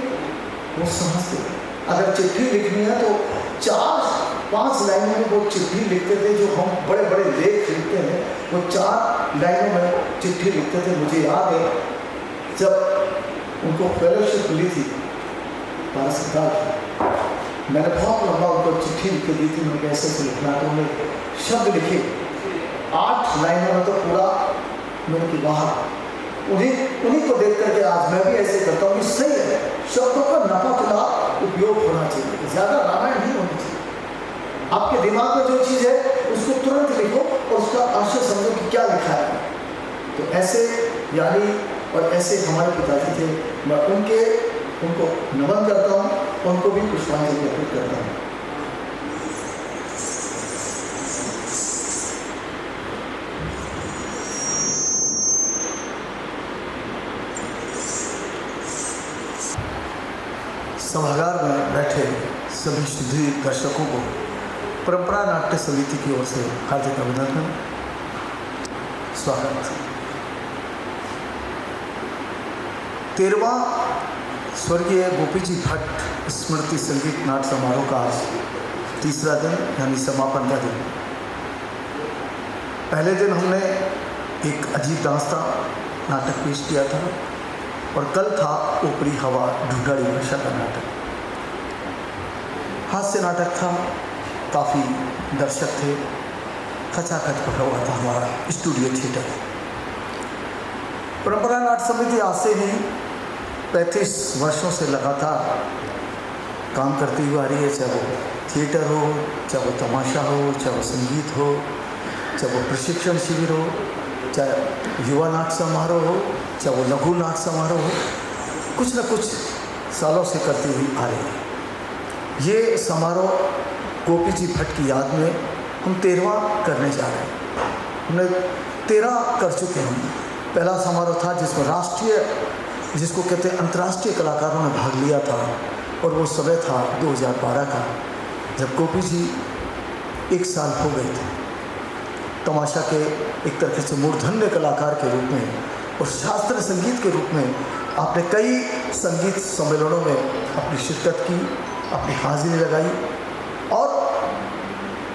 वो समझते थे। अगर चिट्ठी लिखनी है तो 4-5 लाइनों में वो चिट्ठी लिखते थे। जो हम बड़े बड़े लेख लिखते हैं वो 4 लाइनों में चिट्ठी लिखते थे। मुझे याद है जब उनको फेलोशिप मिली थी भारत सरकार की, मैंने बहुत लंबा उनको चिट्ठी लिख दी थी। मैं कैसे से लिखना, तो उन्होंने शब्द लिखे 8 लाइनों में, तो पूरा मैंने कि बाहर उन्हीं को देख करके आज मैं भी ऐसे करता हूँ कि सही है, शब्दों का नपा-तुला उपयोग होना चाहिए, ज़्यादा रामायण नहीं होनी चाहिए। आपके दिमाग में जो चीज़ है उसको तुरंत लिखो और उसका आशय समझो कि क्या लिखा है। तो ऐसे यानी और ऐसे हमारे पिताजी थे। मैं उनको नमन करता हूँ, उनको भी पुष्पांजलि अर्पित करता हूँ। सभागार में बैठे सभी शुद्धी दर्शकों को परंपरा नाट्य समिति की ओर से हार्दिक अभिनंदन, स्वागत। 13वां स्वर्गीय गोपी जी भट्ट स्मृति संगीत नाट्य समारोह का आज तीसरा दिन यानी समापन का दिन। पहले दिन हमने एक अजीब दास्तां नाटक पेश किया था और कल था ऊपरी हवा ढूंढाड़ी भाषा का नाटक। हास्य नाटक था, काफ़ी दर्शक थे, खचाखच भरा हुआ था हमारा स्टूडियो थिएटर। परंपरा नाट्य समिति आज से ही 35 वर्षों से लगातार काम करती हुई आ रही है, चाहे वो थिएटर हो, चाहे वो तमाशा हो, चाहे वो संगीत हो, चाहे वो प्रशिक्षण शिविर हो, चाहे युवा नाट्य समारोह हो, चाहे वो लघु नाट्य समारोह हो, कुछ न कुछ सालों से करती हुई आ रही है। ये समारोह गोपी जी भट्ट की याद में हम 13वां करने जा रहे हैं। हमने 13 कर चुके हैं। पहला समारोह था जिसमें राष्ट्रीय, जिसको कहते हैं अंतर्राष्ट्रीय कलाकारों ने भाग लिया था, और वो समय था 2012 का, जब गोपी जी 1 साल हो गए थे तमाशा के एक तरह से मूर्धन्य कलाकार के रूप में और शास्त्रीय संगीत के रूप में। आपने कई संगीत सम्मेलनों में अपनी शिरकत की, अपनी हाजिरी लगाई और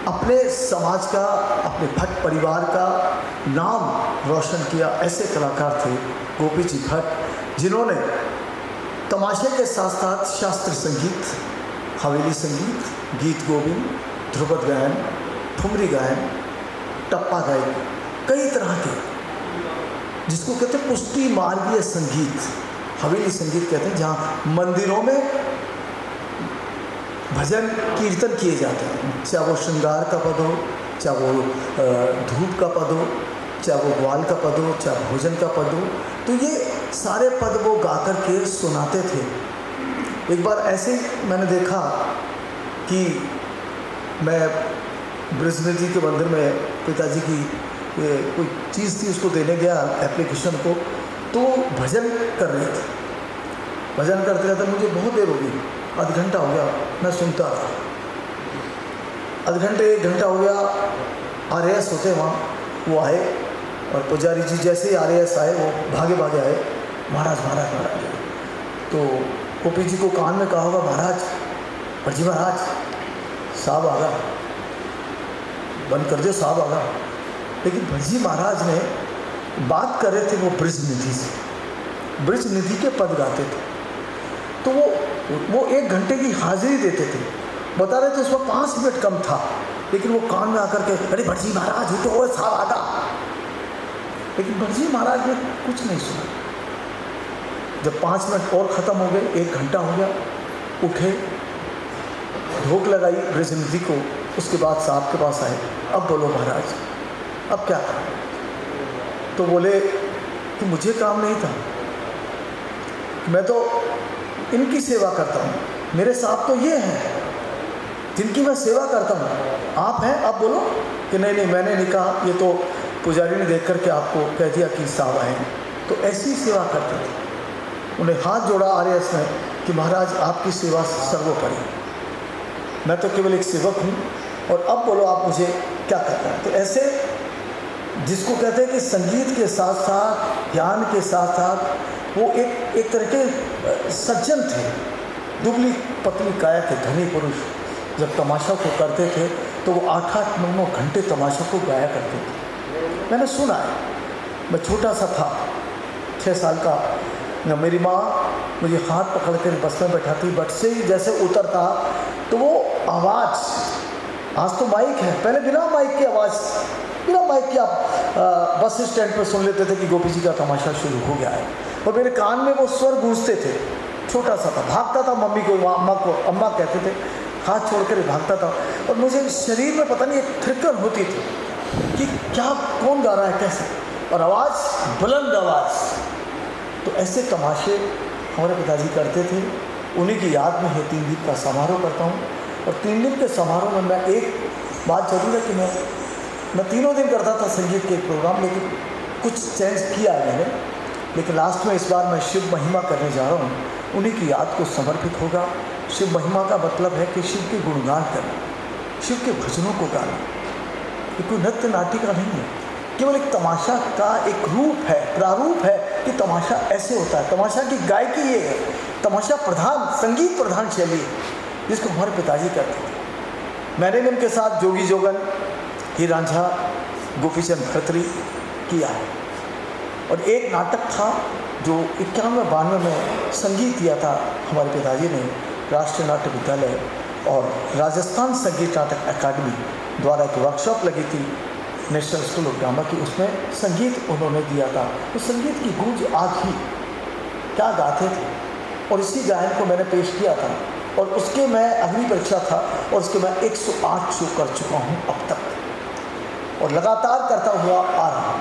अपने समाज का, अपने भट्ट परिवार का नाम रोशन किया। ऐसे कलाकार थे गोपी जी भट्ट, जिन्होंने तमाशे के साथ साथ शास्त्रीय संगीत, हवेली संगीत, गीत गोविंद, ध्रुपद गायन, ठुमरी गायन, टप्पा गायन, कई तरह के, जिसको कहते हैं पुष्टि मार्गीय संगीत, हवेली संगीत कहते हैं, जहाँ मंदिरों में भजन कीर्तन किए जाते हैं, चाहे वो श्रृंगार का पद हो, चाहे वो धूप का पद हो, चाहे वो ग्वाल का पद हो, चाहे भोजन का पद हो। तो ये सारे पद वो गा कर के सुनाते थे। एक बार ऐसे ही मैंने देखा कि मैं ब्रजनिधि के मंदिर में पिताजी की कोई चीज़ थी, उसको देने गया एप्लीकेशन को, तो भजन कर रहे थे। भजन करते रहते मुझे बहुत देर हो गई, आध घंटा हो गया मैं सुनता रहा। आध घंटे 1 घंटा हो गया, RAS होते वहाँ, वो आए और पुजारी जी जैसे ही RAS आए वो भागे भागे आए, महाराज महाराज महाराज। तो गोपी जी को कान में कहा होगा, महाराज भटजी महाराज साहब आ गया, बंद कर दो साहब आ गया। लेकिन भटजी महाराज ने बात कर रहे थे वो ब्रजनिधि से, ब्रजनिधि के पद गाते थे। तो वो 1 घंटे की हाजिरी देते थे, बता रहे थे उसमें 5 मिनट कम था, लेकिन वो कान में आकर के अरे भटजी महाराज उठो और साहब आ गया। लेकिन भटजी महाराज ने कुछ नहीं सुना। जब 5 मिनट और ख़त्म हो गए, 1 घंटा हो गया, उठे, ढोक लगाई ब्रजनिधि को, उसके बाद साहब के पास आए, अब बोलो महाराज अब क्या करें? तो बोले कि मुझे काम नहीं था, मैं तो इनकी सेवा करता हूँ, मेरे साहब तो ये हैं जिनकी मैं सेवा करता हूँ, आप हैं अब बोलो। कि नहीं नहीं मैंने नहीं कहा, ये तो पुजारी ने देख करके आपको कह दिया कि साहब आए हैं। तो ऐसी सेवा करते थे। उन्हें हाथ जोड़ा RAS ने कि महाराज आपकी सेवा सर्वोपरि, मैं तो केवल एक सेवक हूँ, और अब बोलो आप मुझे क्या करना है। तो ऐसे जिसको कहते हैं कि संगीत के साथ साथ ज्ञान के साथ साथ वो एक तरह के सज्जन थे, दुबली पतली काया के धनी पुरुष। जब तमाशा को करते थे तो वो 8-8, 9-9 घंटे तमाशा को गाया करते थे। मैंने सुना है, मैं छोटा सा था, 6 साल का। मेरी माँ मुझे हाथ पकड़ कर बस में बैठाती, बट से ही जैसे उतरता तो वो आवाज़, आज तो माइक है, पहले बिना माइक की आवाज़, बिना माइक की आप बस स्टैंड पर सुन लेते थे कि गोपी जी का तमाशा शुरू हो गया है, और मेरे कान में वो स्वर गूंजते थे। छोटा सा था, भागता था मम्मी को, अम्मा को, अम्मा कहते थे, हाथ छोड़ कर भागता था, और मुझे शरीर में पता नहीं एक थिरकन होती थी कि क्या कौन गा रहा है कैसे, और आवाज़ बुलंद आवाज़। तो ऐसे तमाशे हमारे पिताजी करते थे। उन्हीं की याद में है 3 दिन का समारोह करता हूँ, और 3 दिन के समारोह में मैं एक बात जरूर है कि मैं 3 दिन करता था संगीत के प्रोग्राम, लेकिन कुछ चेंज किया है मैंने। लेकिन लास्ट में इस बार मैं शिव महिमा करने जा रहा हूँ, उन्हीं की याद को समर्पित होगा। शिव महिमा का मतलब है कि शिव के गुणगान करना, शिव के भजनों को गाना। ये कोई नृत्य नाटिका नहीं है, केवल एक तमाशा का एक रूप है, प्रारूप है कि तमाशा ऐसे होता है। तमाशा की गायकी ये है, तमाशा प्रधान, संगीत प्रधान शैली है, जिसको हमारे पिताजी करते थे। मैंने भी उनके साथ जोगी जोगन, हीर रांझा, गोपीचंद भरतरी किया है। और एक नाटक था जो 91-92 में संगीत दिया था हमारे पिताजी ने, राष्ट्रीय नाट्य विद्यालय और राजस्थान संगीत नाटक अकादमी द्वारा एक वर्कशॉप लगी थी नेशनल स्कूल ऑफ ड्रामा की, उसमें संगीत उन्होंने दिया था। तो संगीत की गूंज आज ही क्या गाते थे, और इसी गायन को मैंने पेश किया था, और उसके मैं अग्नि परीक्षा था, और उसके मैं 108 शो कर चुका हूँ अब तक, और लगातार करता हुआ आ रहा हूँ।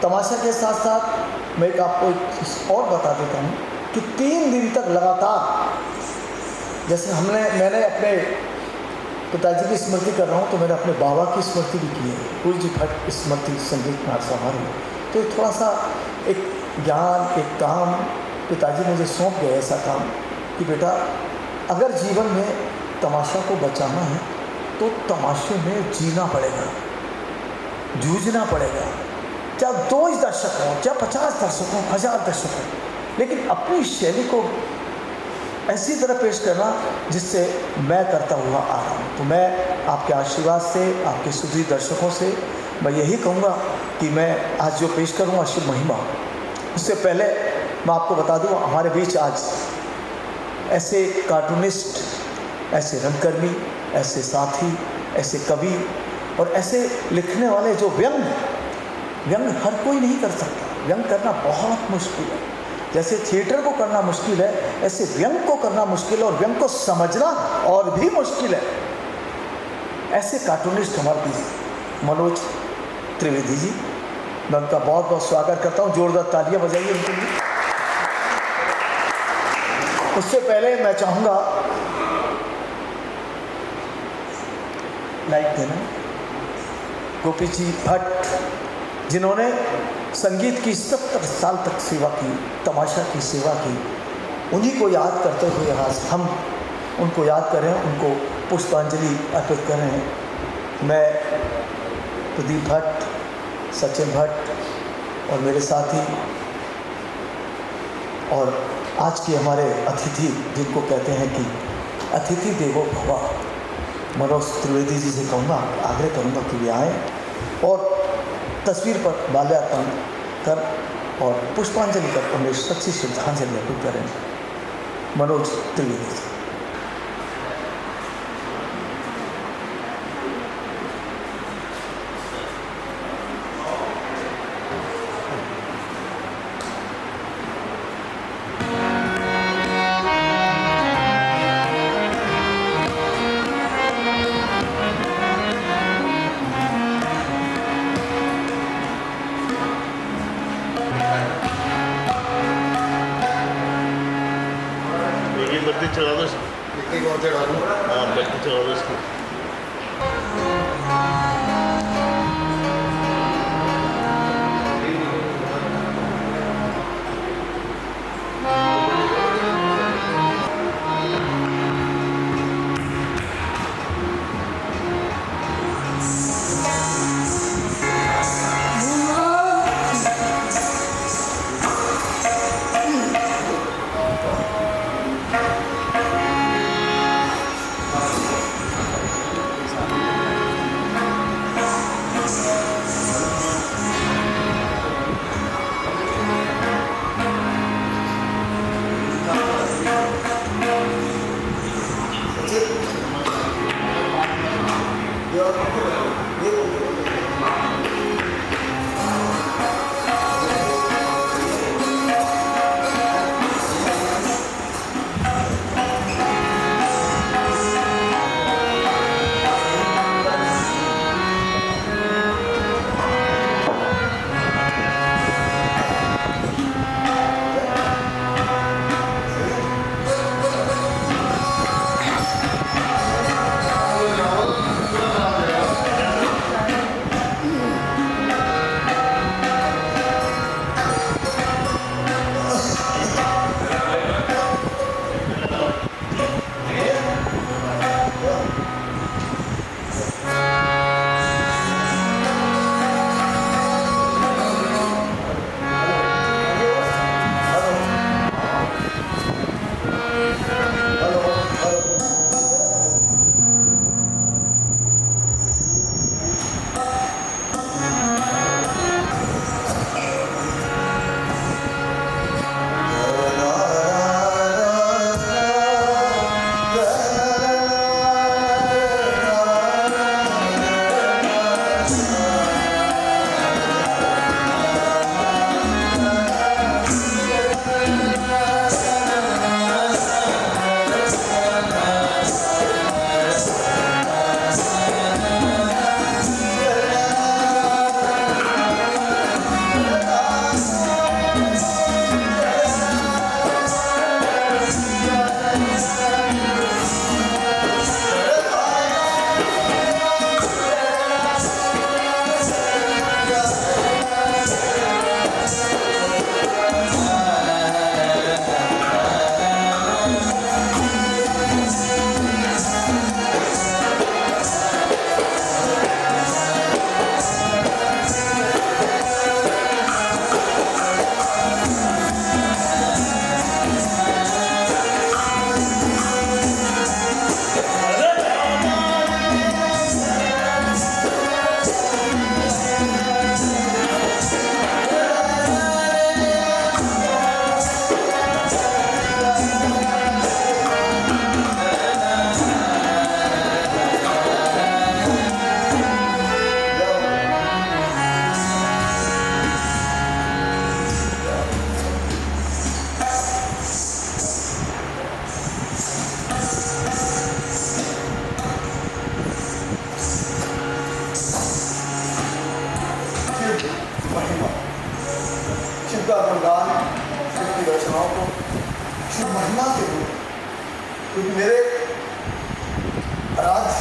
तमाशा के साथ साथ मैं एक आपको एक चीज़ और बता देता हूँ कि 3 दिन तक लगातार, जैसे मैंने अपने पिताजी की स्मृति कर रहा हूँ, तो मैंने अपने बाबा की स्मृति भी की है, पूज्य भट्ट स्मृति संगीत नाट समारोह। तो थोड़ा सा एक ज्ञान, एक काम पिताजी मुझे सौंप गए, ऐसा काम कि बेटा अगर जीवन में तमाशा को बचाना है तो तमाशे में जीना पड़ेगा, जूझना पड़ेगा, चाहे 2 दर्शक हों, चाहे 50 दर्शक हों, 1000 दर्शक हों, लेकिन अपनी शैली को ऐसी तरह पेश करना जिससे मैं करता हुआ आ रहा हूँ। तो मैं आपके आशीर्वाद से, आपके सुधी दर्शकों से मैं यही कहूँगा कि मैं आज जो पेश करूँगा शिव महिमा, उससे पहले मैं आपको बता दूँ हमारे बीच आज ऐसे कार्टूनिस्ट, ऐसे रंगकर्मी, ऐसे साथी, ऐसे कवि और ऐसे लिखने वाले जो व्यंग हर कोई नहीं कर सकता, व्यंग करना बहुत मुश्किल है। जैसे थिएटर को करना मुश्किल है, ऐसे व्यंग को करना मुश्किल है, और व्यंग को समझना और भी मुश्किल है। ऐसे कार्टूनिस्ट हमारे बीच मनोज त्रिवेदी जी, मैं उनका बहुत बहुत स्वागत करता हूँ। जोरदार तालियां बजाइए उनके लिए। उससे पहले मैं चाहूँगा लाइक देना गोपी जी भट्ट, जिन्होंने संगीत की 70 साल तक सेवा की, तमाशा की सेवा की, उन्हीं को याद करते हुए आज हम उनको याद कर रहे हैं, उनको पुष्पांजलि अर्पित कर रहे हैं। मैं प्रदीप भट्ट, सचिन भट्ट और मेरे साथी और आज के हमारे अतिथि, जिनको कहते हैं कि अतिथि देवो भव, मनोज त्रिवेदी जी से कहूँगा, आग्रह करूँगा कि वे आएँ और तस्वीर पर माल्यार्पण कर और पुष्पांजलि कर उन्हें सच्ची श्रद्धांजलि अर्पित करें। मनोज त्रिवेदी जी। बत्ती चढ़ा दो, हाँ बत्ती चढ़ा दो इसको। का गुणगान, शिव की रचनाओं को शिव महिमा के रूप, क्योंकि मेरे आराध्य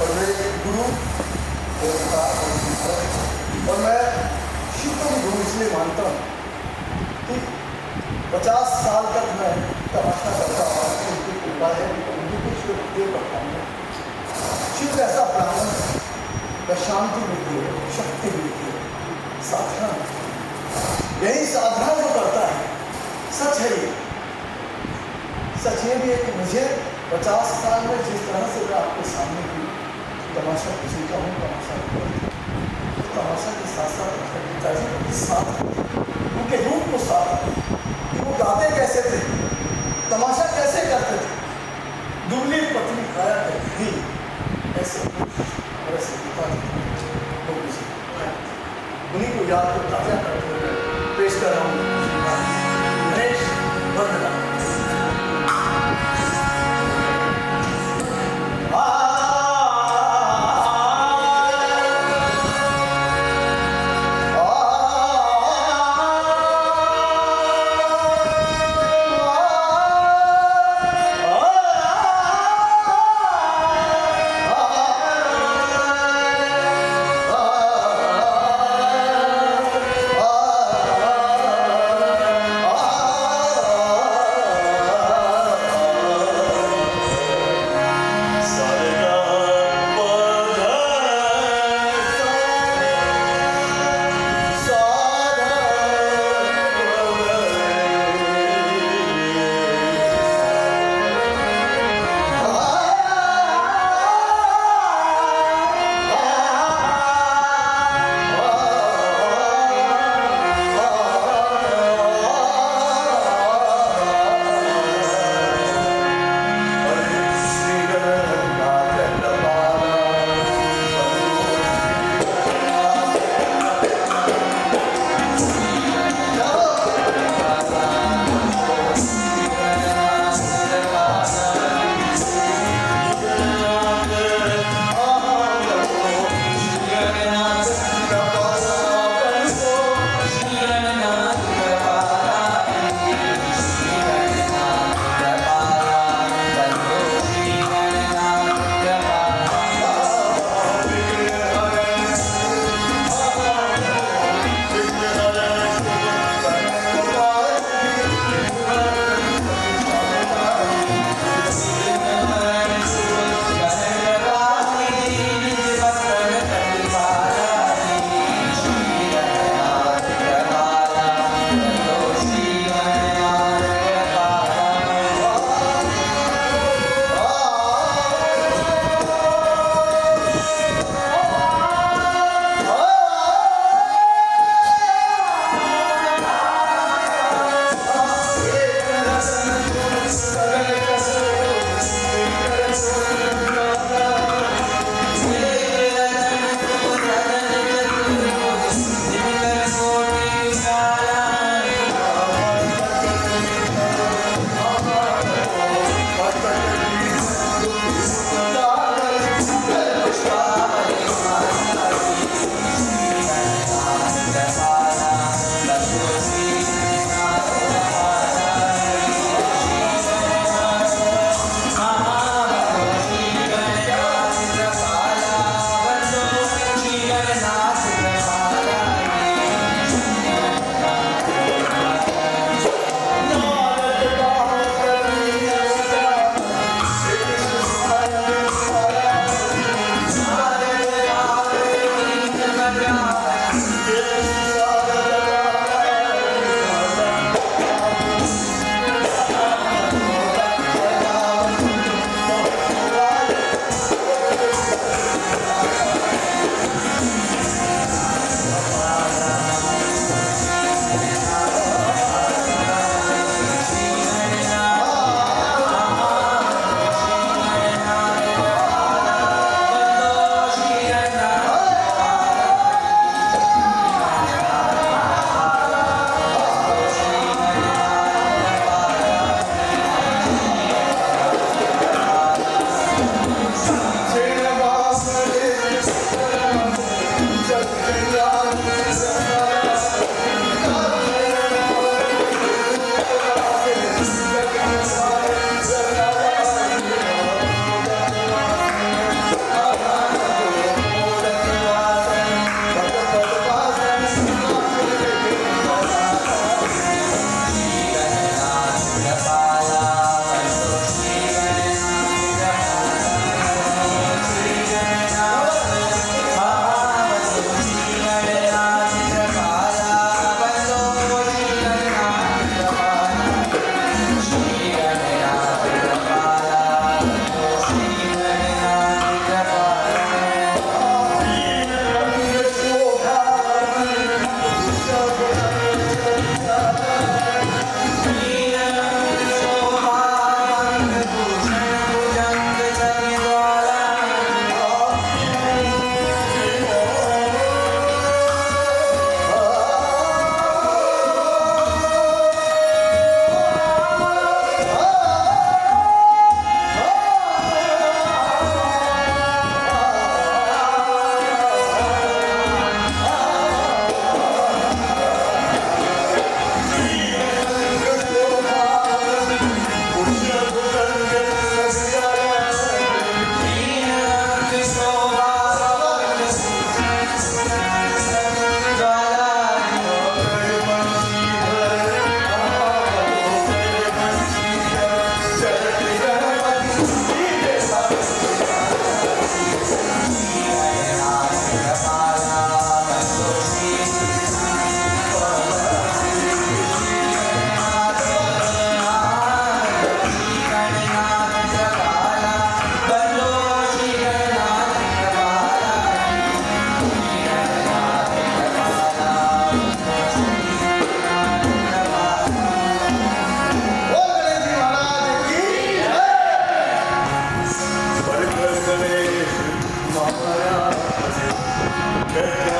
और मेरे गुरु देवता और मैं शिव को भी गुरु इसलिए मानता हूँ कि 50 साल तक मैं तमाशा करता हूँ, उनकी कृपा है, उनकी कुछ दे करता हूँ। शिव ऐसा ब्राह्मण है, शांति मिलती है, शक्ति मिलती है, साधना, यही साधना जो करता है, सच है ये। सच ये भी है कि मुझे 50 साल में जिस तरह से मैं आपके सामने की तमाशा सीखा हूँ, तमाशा के साथ साथ पिताजी के साथ उनके रूप को साथ कि वो गाते कैसे थे, तमाशा कैसे करते थे, दुबली पतली खाया करती थी, ऐसे और ऐसे पिताजी उन्हीं को याद को ताजा करते हुए पेश कर रहा हूँ गणेश वंदना। Thank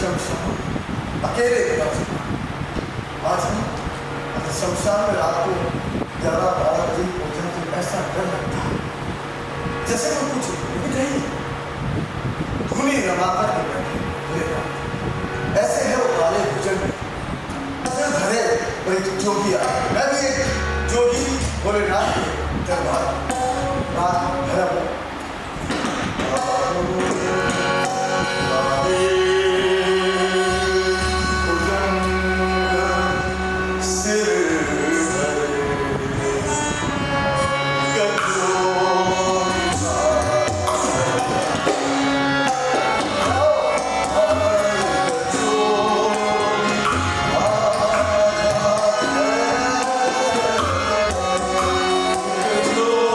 शमशान अकेले खड़ा था। आज हम शमशान में रात को 11-12 बजे पहुंचने से ऐसा डर लगता है जैसे वो कुछ नहीं धुनी रमाकर के बैठे ऐसे है वो काले भुजंग भरे और एक जोगी आए। मैं भी एक जोगी भोलेनाथ के दरबार रात भरा Oh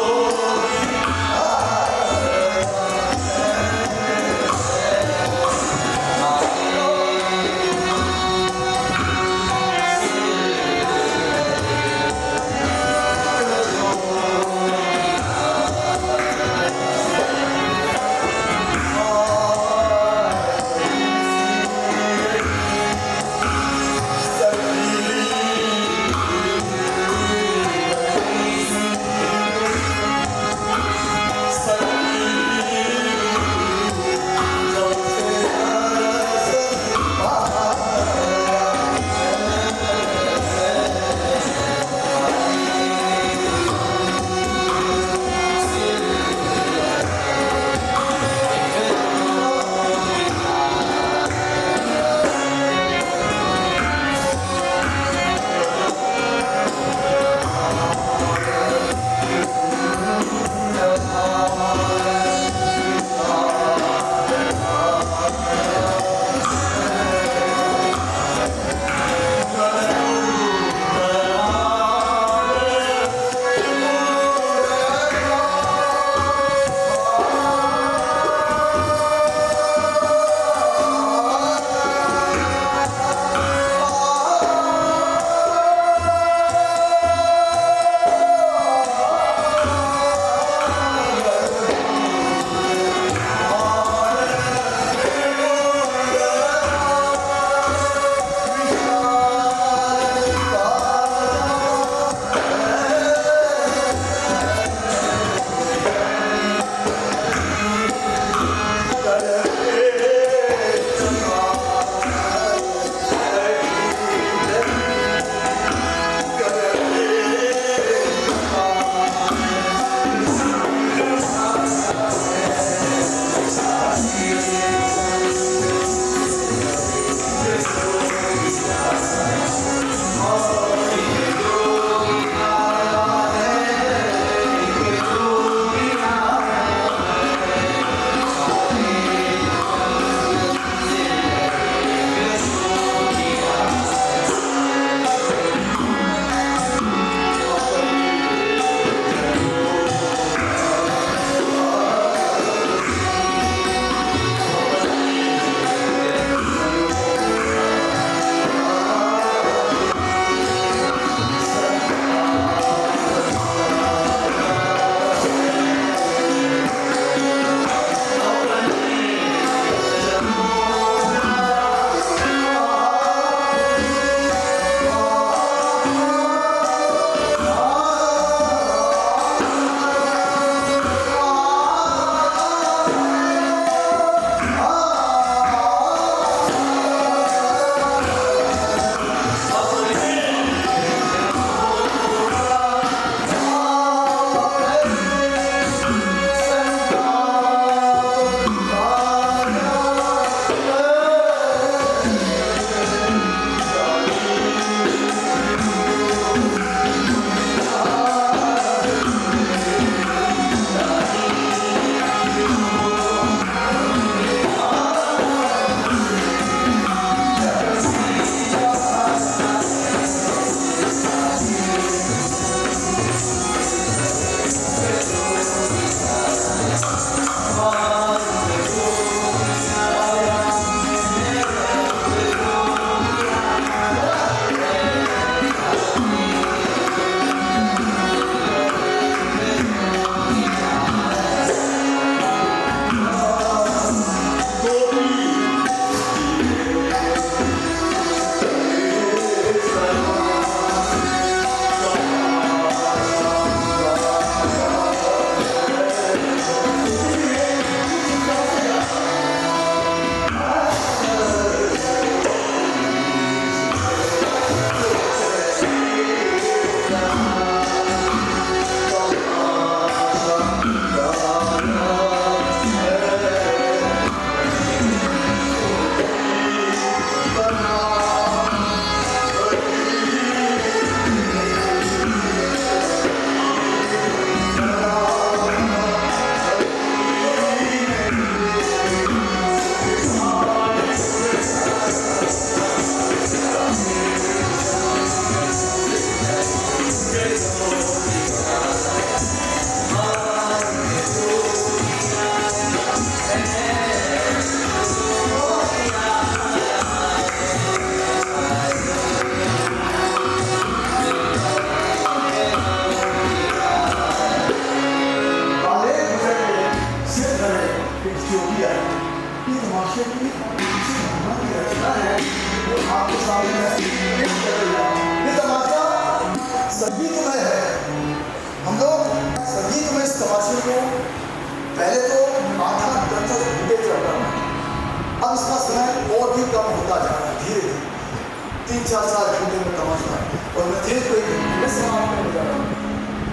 3-4 साल घूमने में तमाशा और मैं थे कोई मैं समाज में जा रहा हूँ,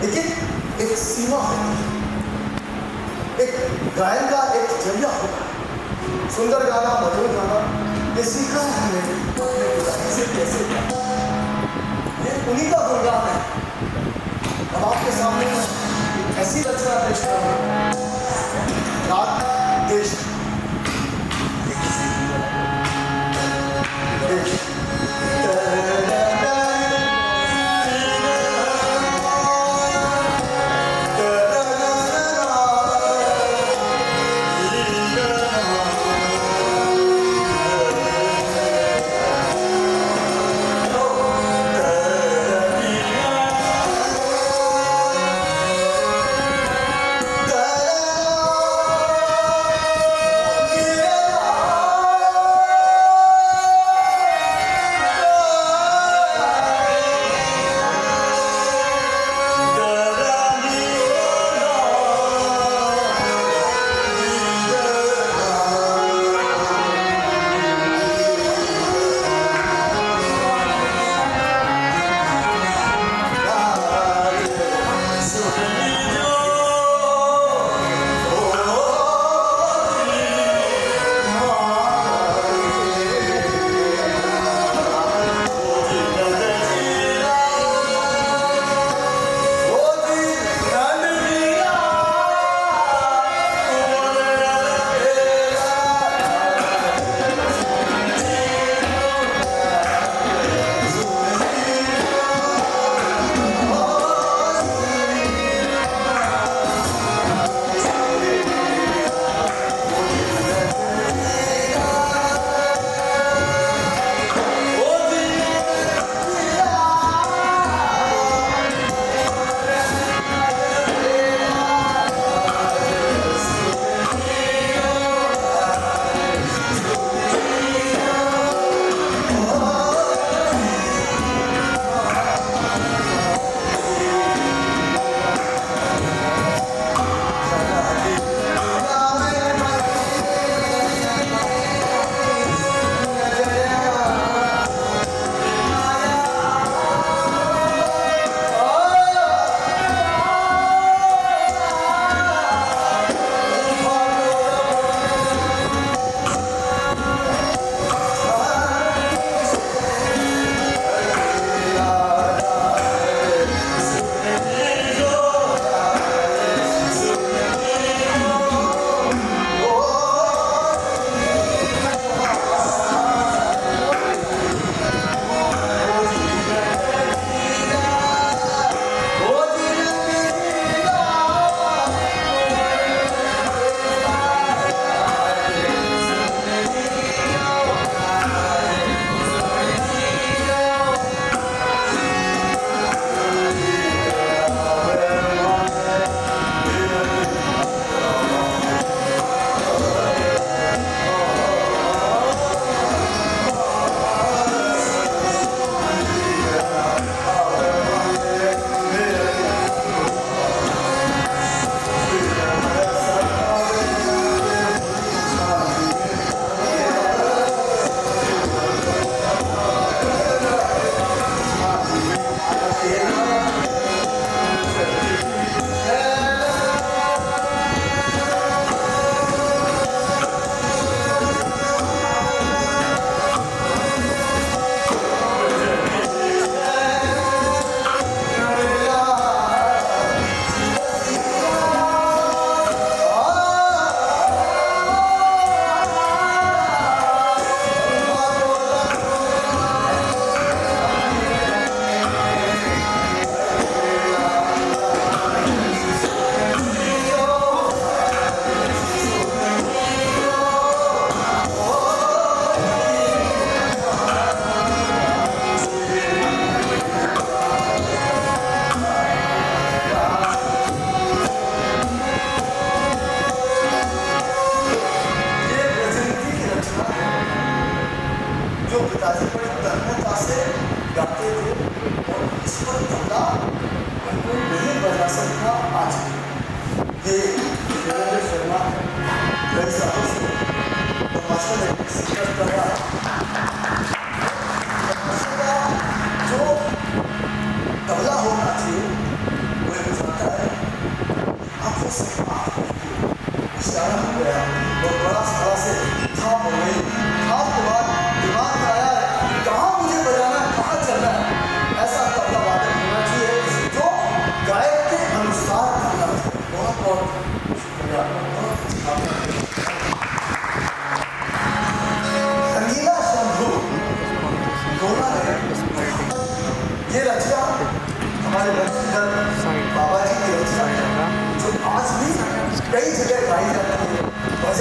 लेकिन एक सीमा होती है, एक गायन का एक जरिया होता है। सुंदर गाना, मधुर गाना, ये सीखा है हमने अपने पिताजी से कैसे गाना। ये उन्हीं का गुणगान है। अब आपके सामने मैं ऐसी रचना पेश करूँ, राग देश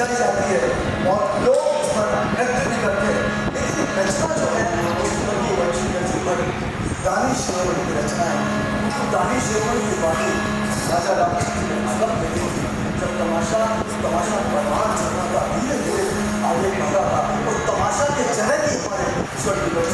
बजाई जाती है और लोग इस पर नृत्य भी करते हैं। लेकिन रचना जो है दानिश शिरोमणि की रचना है। दानिश शिरोमणि की बातें राजा राम सिंह जी ने अलग देखी। जब तमाशा बरमान चलना था, धीरे धीरे आगे बढ़ा था और तमाशा के चले ही हमारे स्वर्गीय लोग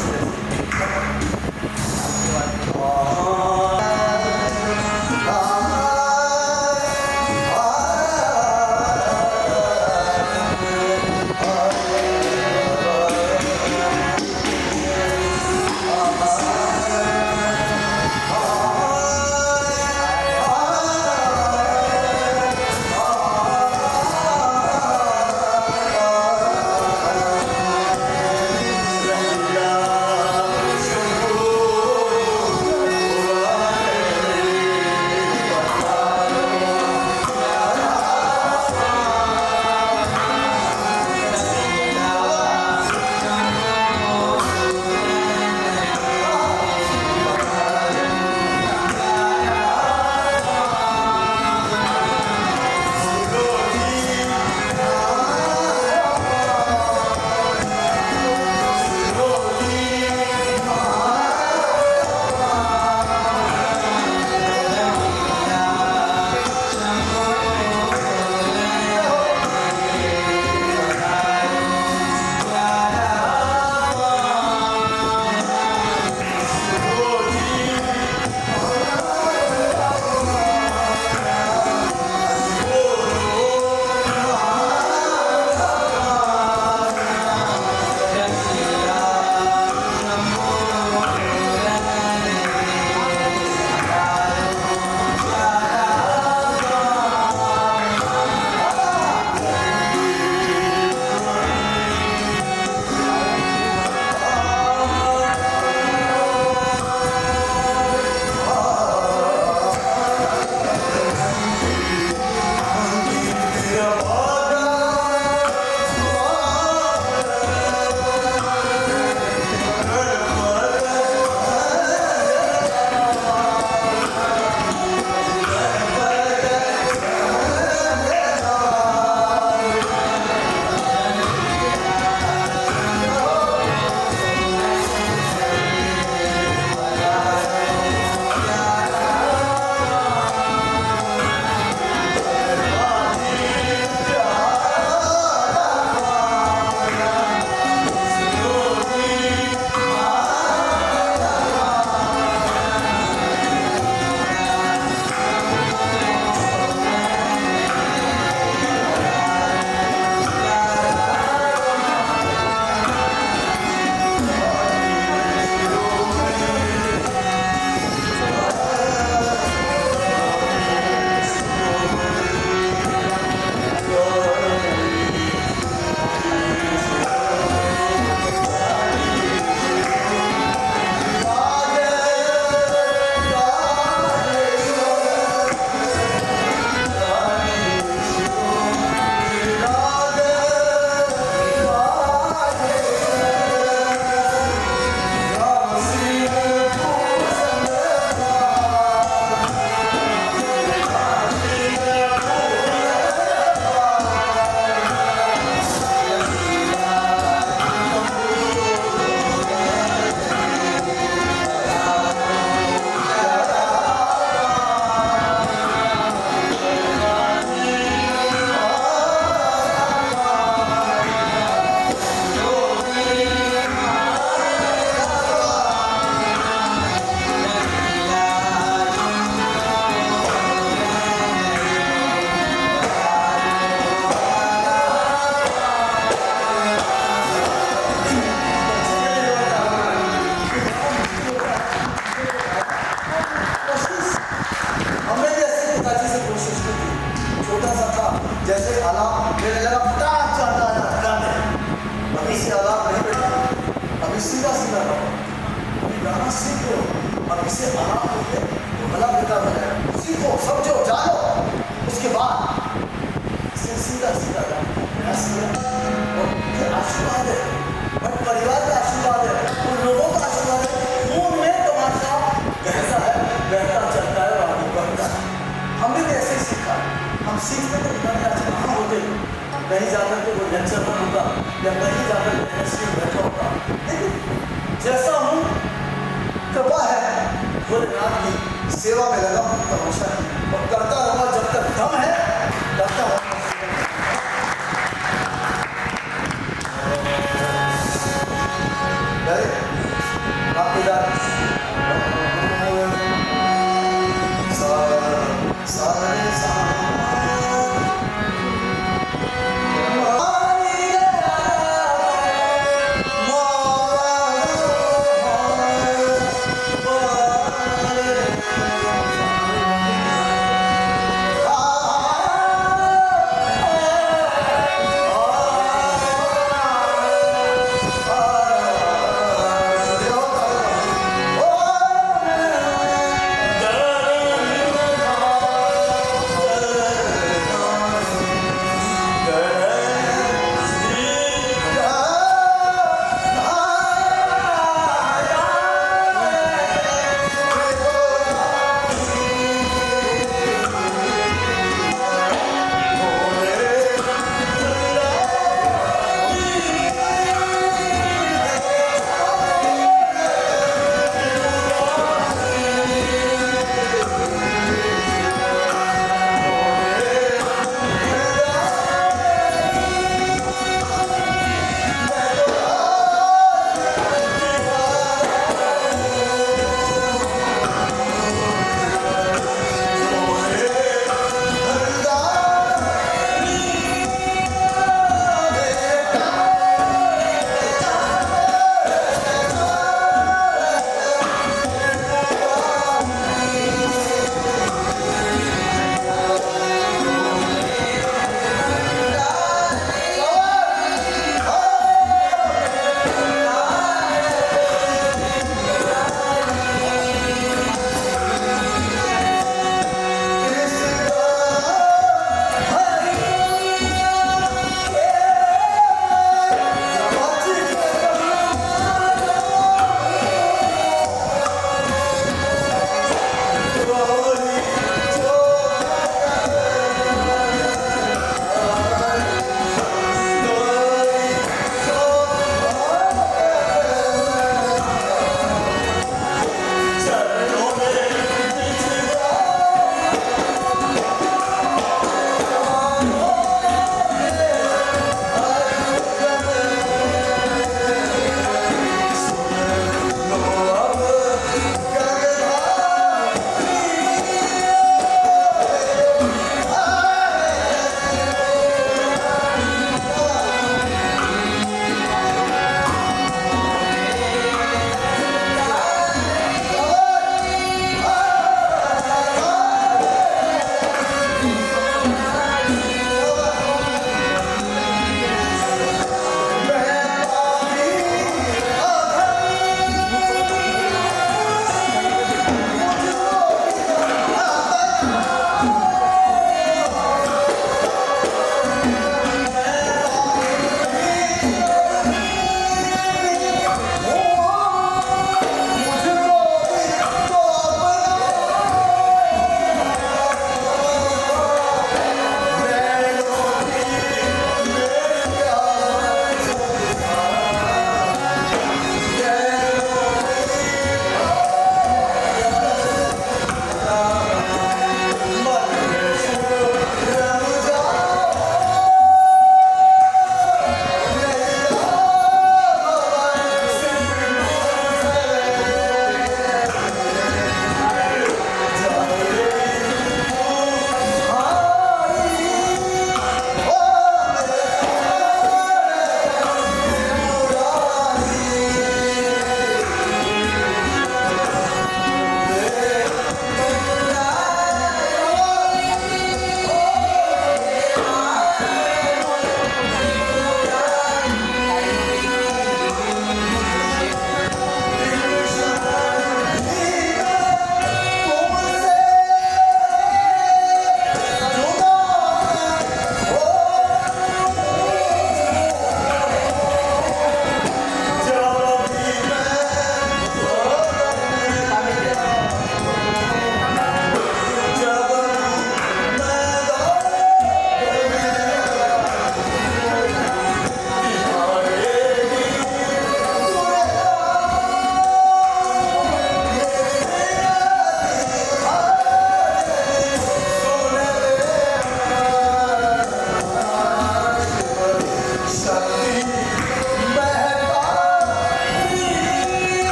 नहीं जाते जैसा हूँ कृपा है भोलेनाथ की सेवा में लगा हूँ तमाशा है और करता रहूँगा जब तक दम है करता रहूँगा।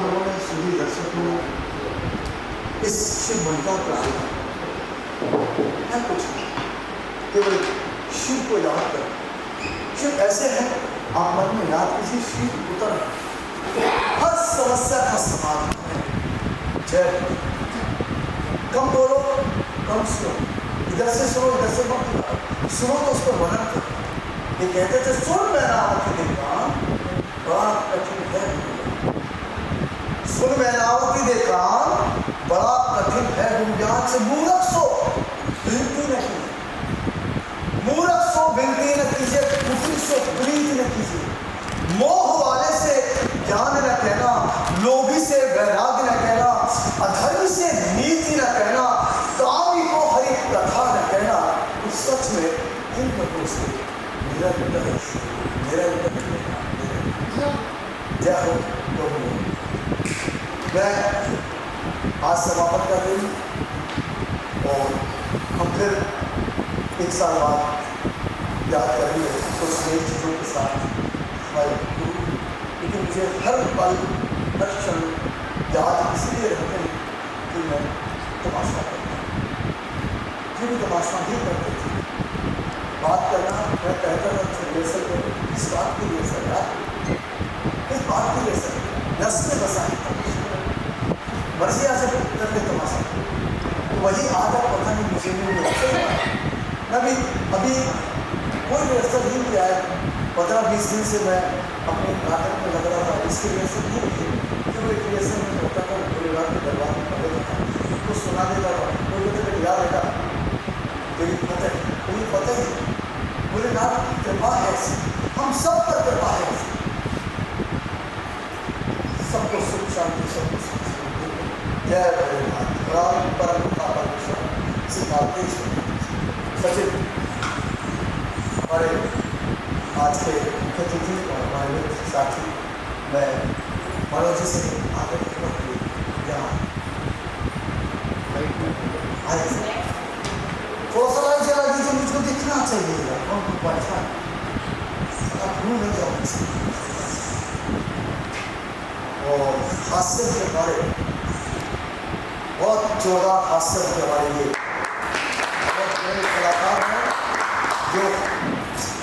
लोगों ने सभी दर्शकों इस शिव मंदिर पर आया है कुछ केवल शिव को याद कर। शिव ऐसे हैं, आप मन में याद कीजिए, शिव पुत्र है, हर समस्या का समाधान है। जय कम बोलो कम सुनो, इधर से सुनो इधर से मत सुनो, तो उस पर वर्णन करो। ये कहते थे सुन मेरा आवती देखा बड़ा कठिन है, सुन मेरा आवती देखा बड़ा कठिन है, गुंजान से मूर्ख सो विनती न कीजिए, मूर्ख सो विनती न कीजिए, कुफरी सो प्रीति न कीजिए, मोह वाले से ज्ञान न कहना, लोभी से वैराग्य न कहना, अधर्मी से नीति न कहना, कामी को हरि कथा न कहना। तो सच में इन लोगों से मेरा जय हो। मैं आज समापन कर रही हूँ और हम फिर एक साल बाद याद करेंगे कुछ नई चीज़ों के साथ हमारे गुरु, लेकिन मुझे हर पल हर क्षण याद इसलिए रहते हैं कि मैं तमाशा करता हूँ, ये भी तमाशा ही करते थे। बात करना मैं कहता था रिहर्सल करो, किस बात की रिहर्सल यार, किस बात की रिहर्सल, नस में बसा है मर्जी आ सके करके तमाशा। तो वही आदत पता नहीं मुझे नहीं अभी कोई रिहर्सल नहीं किया है, 15-20 दिन से मैं अपने नाटक में लग रहा था। इसकी रिहर्सल नहीं होती, फिर वो एक रिहर्सल में होता था, परिवार के दरबार में पढ़ देता था, उसको सुना देता था, कोई कहते थे यार बेटा तेरी फतेह, तेरी फतेह है, बोले नाथ की कृपा है ऐसी, हम सब पर कृपा है ऐसी, सबको सुख शांति, सबको सुख जय भोलेनाथ राम परम परमेश्वर सिद्धार्थ सचिव हमारे आज के मुख्य अतिथि और हमारे मित्र साथी, मैं मनोज जी से आगे यहाँ आए थोड़ा सा लाइट जला दीजिए, मुझको दिखना चाहिए और बैठा आप भूल नहीं जाओ। और हास्य के बारे बहुत जोरदार हास्य होने वाले ये बहुत बड़े कलाकार हैं जो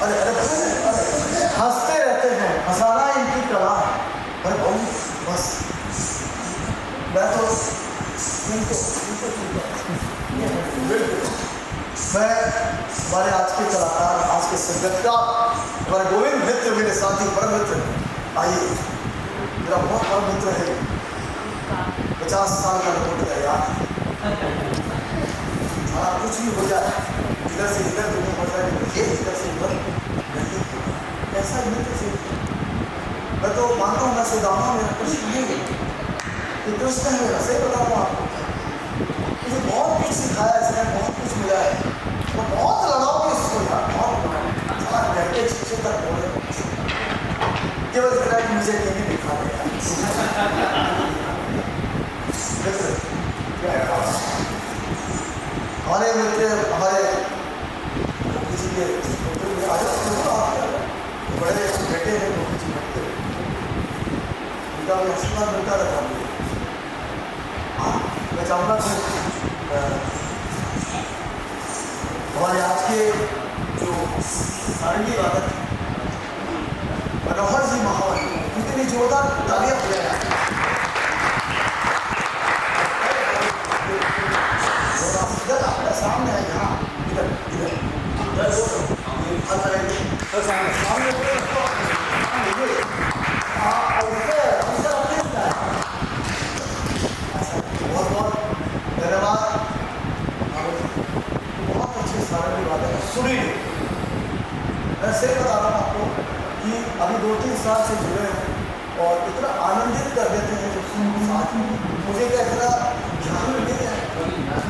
अरे अरे अरे हंसते रहते हैं, हंसाना इनकी कला है। अरे बहुत बस मैं तो मैं हमारे आज के कलाकार, आज के संगीतकार हमारे गोविंद मित्र, मेरे साथी परम मित्र, आइए मेरा बहुत बड़ा मित्र है, 50 साल का हो गया यार, हाँ कुछ भी हो जाए, इधर से इधर दुनिया हो जाए, इधर से इधर ऐसा मित्र से मैं तो मानता हूँ, मैं सुदामा मेरा कुछ नहीं है, ये कृष्ण है मेरा, सही बताऊँ आपको, मुझे बहुत कुछ सिखाया इसने, बहुत कुछ मिला है, मैं बहुत लगाऊंगी इसको यार, बहुत रहते शिक्षक तक बोले केवल इतना कि मुझे कहीं दिखा दे हमारे मित्र, हमारे किसी के बड़े बेटे हैं, उनका भी आशीर्वाद मिलता रहता है। हाँ मैं चाहूँगा कि हमारे आज के जो सारंगी वादक मनोहर जी महावन, इतनी जोरदार तालियां हो जाए आपका सामने है, यहाँ इधर इधर सामने बहुत बहुत धन्यवाद। बहुत अच्छे सारंगी वादक सुरील, मैं सही बता रहा हूँ आपको कि अभी 2-3 साल से जुड़े हैं और इतना आनंदित कर देते हैं जो साथ में। मुझे क्या इतना ज्ञान नहीं है,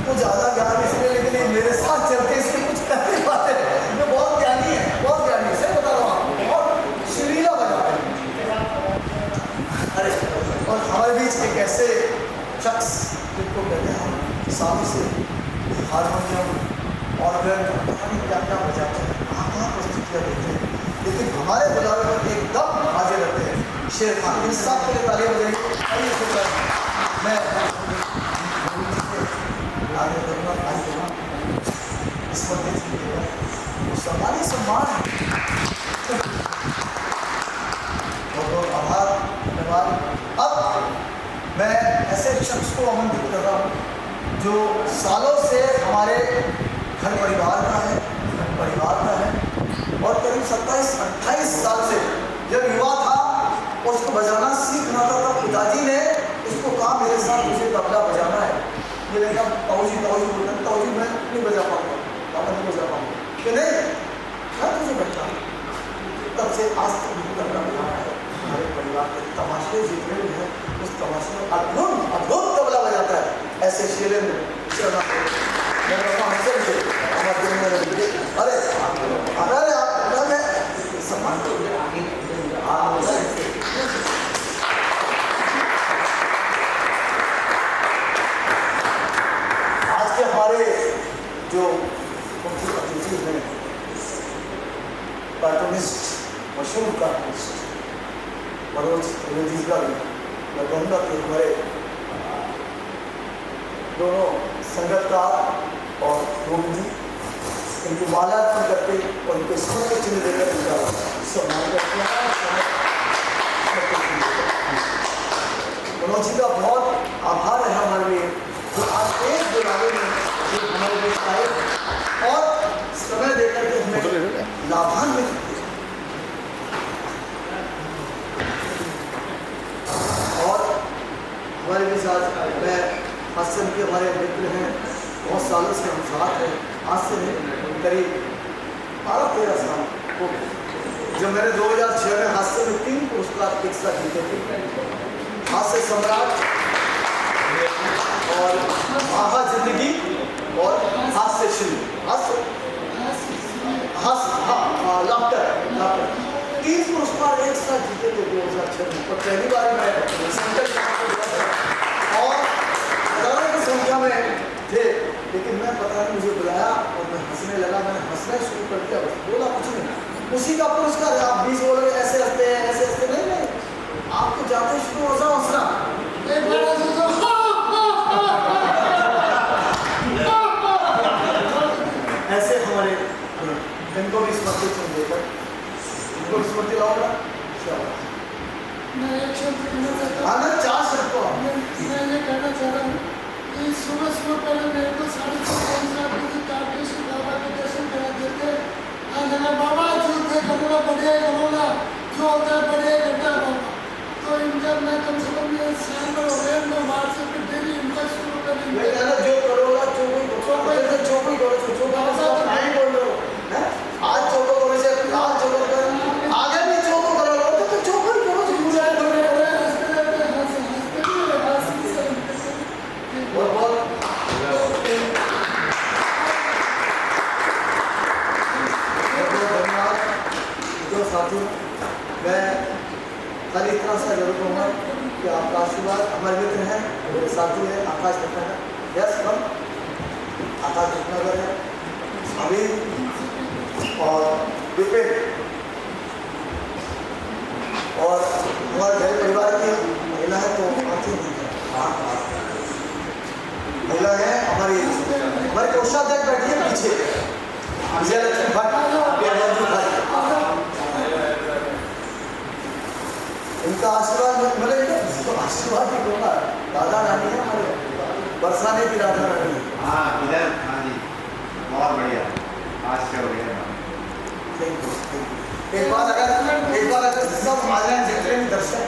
तो ज़्यादा ज्ञान इसलिए, लेकिन ये मेरे साथ चलते इसलिए कुछ करने पाते हैं। ये बहुत ज्ञानी है, बहुत ज्ञानी है, सही बता रहा हूँ आपको, बहुत श्रीला बजाते हैं। अरे और हमारे बीच एक ऐसे शख्स जिनको कहते हैं हम साधु से हारमोनियम और फिर क्या क्या बजाते हैं, कहाँ प्रस्तुतियाँ देते हैं, लेकिन हमारे बुलावे पर एकदम हाजिर रहते हैं। शेर खान, इन सब के लिए तालियां बजाइए। आइए शुक्रिया। मैं आगे करूँगा आज इस वक्त सम्मानित सम्मान बहुत आभार धन्यवाद। अब मैं ऐसे शख्स को आमंत्रित कर रहा हूँ जो सालों से हमारे घर परिवार का है, और करीब 27-28 साल से जब युवा था और उसको बजाना सीख रहा था, तब पिताजी ने उसको कहा मेरे साथ मुझे तबला बजाना है। ये नहीं कहा ताऊजी बोलता, ताऊजी मैं नहीं बजा पाऊँगा, पापा नहीं बजा पाऊँगा कि नहीं मैं तुझे बजा। तब से आज तक मुझे तबला बजाना है। हमारे परिवार के तमाशे जितने भी हैं उस तमाशे में अद्भुत तबला बजाता है। ऐसे शैलेंद्र शर्मा अरे अरे सम्मान आज के हमारे जो मुख्य अतिथि हैं, कार्टूनिस्ट, मशहूर कार्टूनिस्ट मनोज त्रिवेदी जी का भी मैं कहूँगा कि हमारे दोनों संगतकार और गोविंद जी इनकी माल्यार्पण करके और इनको स्मृति चिन्ह देकर इनका सम्मान करते हैं। मनोज जी का बहुत आभार है हमारे लिए जो आज एक बुलावे में हमारे बीच आए और समय देकर के हमें लाभान्वित किए। और हमारे बीच आज मैं हास्य के हमारे मित्र हैं, बहुत सालों से हम साथ हैं। आज से करीब 12-13 साल हो गए जब मैंने 2006 में हास्य में 3 पुरस्कार एक साथ जीते थे, हास्य सम्राट और आहा जिंदगी और हास्य शिल्प, लाफ्टर 3 पुरस्कार एक साथ जीते थे 2006 में। और पहली बार मैं संकट और हजारों की संख्या में थे, लेकिन मैं पता नहीं मुझे बुलाया और मैं हंसने लगा। मैंने हंसना शुरू कर दिया, बोला कुछ नहीं, उसी का पुरस्कार है। आप 20 बोलोगे ऐसे हंसते हैं ऐसे हंसते, नहीं आपको जाते शुरू हो जाओ हंसना। ऐसे हमारे इनको भी स्मृति चिन्ह देकर इनको स्मृति लाओगा। मैं एक शब्द कहना चाहता हूँ। आनंद 4 शब्द को मैं ये कहना चाह रहा हूँ कि सुबह पहले मेरे को 6:30 तारकेश्वर बाबा के दर्शन करा देते। मेरा बाबा जो थे कमला बढ़िया कमला जो होता है बढ़िया घंटा बाबा, तो इनका मैं कम से कम साल में हो गए, मैं व्हाट्सएप पे डेली इनका शुरू कर मैं कहना जो करोगा चौकी बोल रहे हो आज चौको करो से आज चौको कर आगे भी चौको करो तो चौको ही करो बहुत धन्यवाद। जो साथी मैं खाली इतना सा जरूर कहूँगा कि आपका आशीर्वाद हमारे मित्र हैं, मेरे साथी है आकाश भटनागर, यस हम आकाश भटनागर है, अभी और विपिन और हमारे घर परिवार की महिला है तो आती नहीं है, महिला है हमारी कोषाध्यक्ष बैठी है पीछे विजयलक्ष्मी भट्ट, इनका आशीर्वाद मिलेगा तो आशीर्वाद ही होगा। दादा रानी है हमारे बरसाने की दादा रानी। हाँ इधर, हाँ जी बहुत बढ़िया, आज से हो गया। एक बार अगर सब आ जाए जितने भी दर्शक